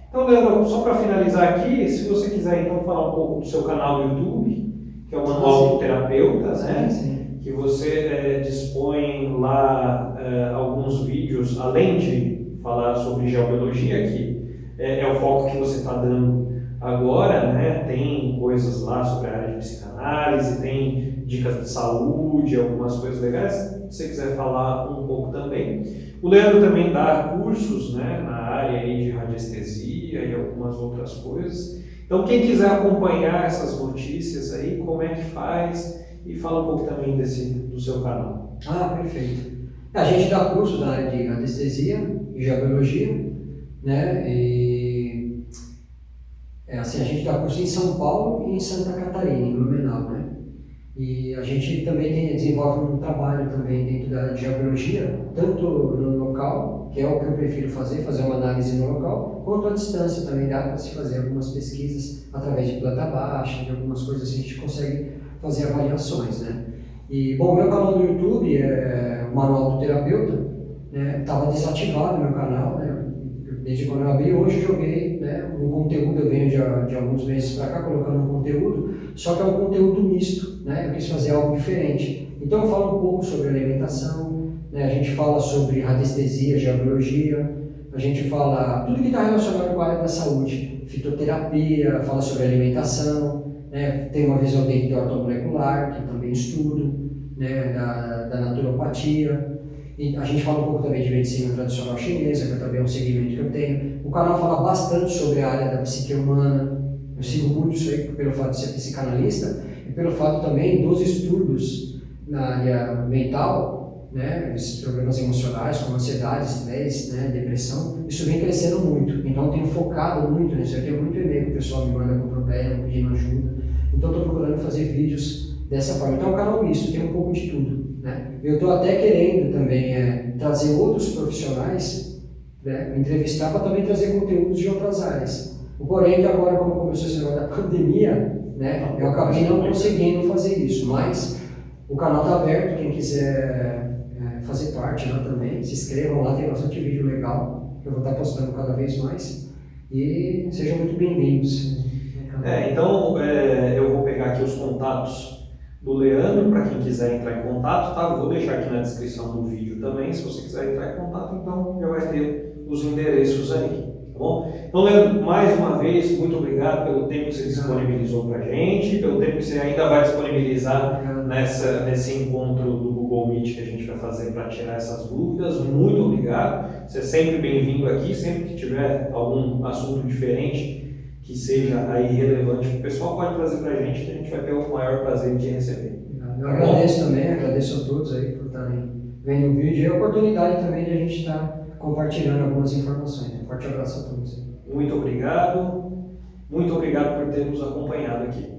Então, Leandro, só para finalizar aqui, se você quiser então falar um pouco do seu canal no YouTube, que é o Manual do Terapeuta, né? Sim. Que você dispõe lá alguns vídeos, além de falar sobre geobiologia, que é o foco que você está dando agora, né? Tem coisas lá sobre a área de psicanálise, tem dicas de saúde, algumas coisas legais. Se você quiser falar um pouco também. O Leandro também dá cursos, né, na área aí de radiestesia e algumas outras coisas. Então, quem quiser acompanhar essas notícias aí, como é que faz? E fala um pouco também do seu canal. Perfeito. A gente dá cursos na área de anestesia e geobiologia, né? A gente dá curso em São Paulo e em Santa Catarina, em Blumenau, né? E a gente também desenvolve um trabalho também dentro da área de geobiologia, tanto no local, que é o que eu prefiro fazer uma análise no local, quanto à distância também dá para se fazer algumas pesquisas através de planta baixa, de algumas coisas assim, a gente consegue fazer avaliações, né? E, bom, meu canal do YouTube é o Manual do Terapeuta, né? Estava desativado o meu canal, né? Desde quando eu abri, hoje eu joguei, né, um conteúdo, eu venho de alguns meses para cá colocando um conteúdo, só que é um conteúdo misto, né? Eu quis fazer algo diferente. Então eu falo um pouco sobre alimentação, né? A gente fala sobre radiestesia, geobiologia, a gente fala tudo que está relacionado com a área da saúde, fitoterapia, fala sobre alimentação, né? Tem uma visão dentro de ortomolecular, que eu também estudo, né, da naturopatia. E a gente fala um pouco também de medicina tradicional chinesa, que também é um segmento que eu tenho. O canal fala bastante sobre a área da psique humana. Eu sigo muito isso aí pelo fato de ser psicanalista e pelo fato também dos estudos na área mental, né, esses problemas emocionais como ansiedade, estresse, né, depressão. Isso vem crescendo muito. Então eu tenho focado muito nisso. Eu tenho muito e-mail que o pessoal me manda com problema, pedindo ajuda. Então estou procurando fazer vídeos dessa forma. Então é um canal misto, tem um pouco de tudo. Né? Eu estou até querendo também trazer outros profissionais, né, entrevistar para também trazer conteúdos de outras áreas. O porém que agora, como começou esse negócio da pandemia, né, eu acabei não conseguindo fazer isso, mas o canal está aberto, quem quiser fazer parte lá também, se inscrevam lá, tem bastante vídeo legal, que eu vou estar postando cada vez mais, e sejam muito bem-vindos. Então eu vou pegar aqui os contatos do Leandro, para quem quiser entrar em contato, tá? Vou deixar aqui na descrição do vídeo também, se você quiser entrar em contato, então já vai ter os endereços aí, tá bom? Então, Leandro, mais uma vez, muito obrigado pelo tempo que você disponibilizou para a gente, pelo tempo que você ainda vai disponibilizar nesse encontro do Google Meet que a gente vai fazer para tirar essas dúvidas. Muito obrigado. Você é sempre bem-vindo aqui, sempre que tiver algum assunto diferente que seja aí relevante para o pessoal, pode trazer para a gente, que a gente vai ter o maior prazer de receber. Eu agradeço também, agradeço a todos aí por estarem vendo o vídeo e a oportunidade também de a gente estar compartilhando algumas informações. Um forte abraço a todos. Muito obrigado por ter nos acompanhado aqui.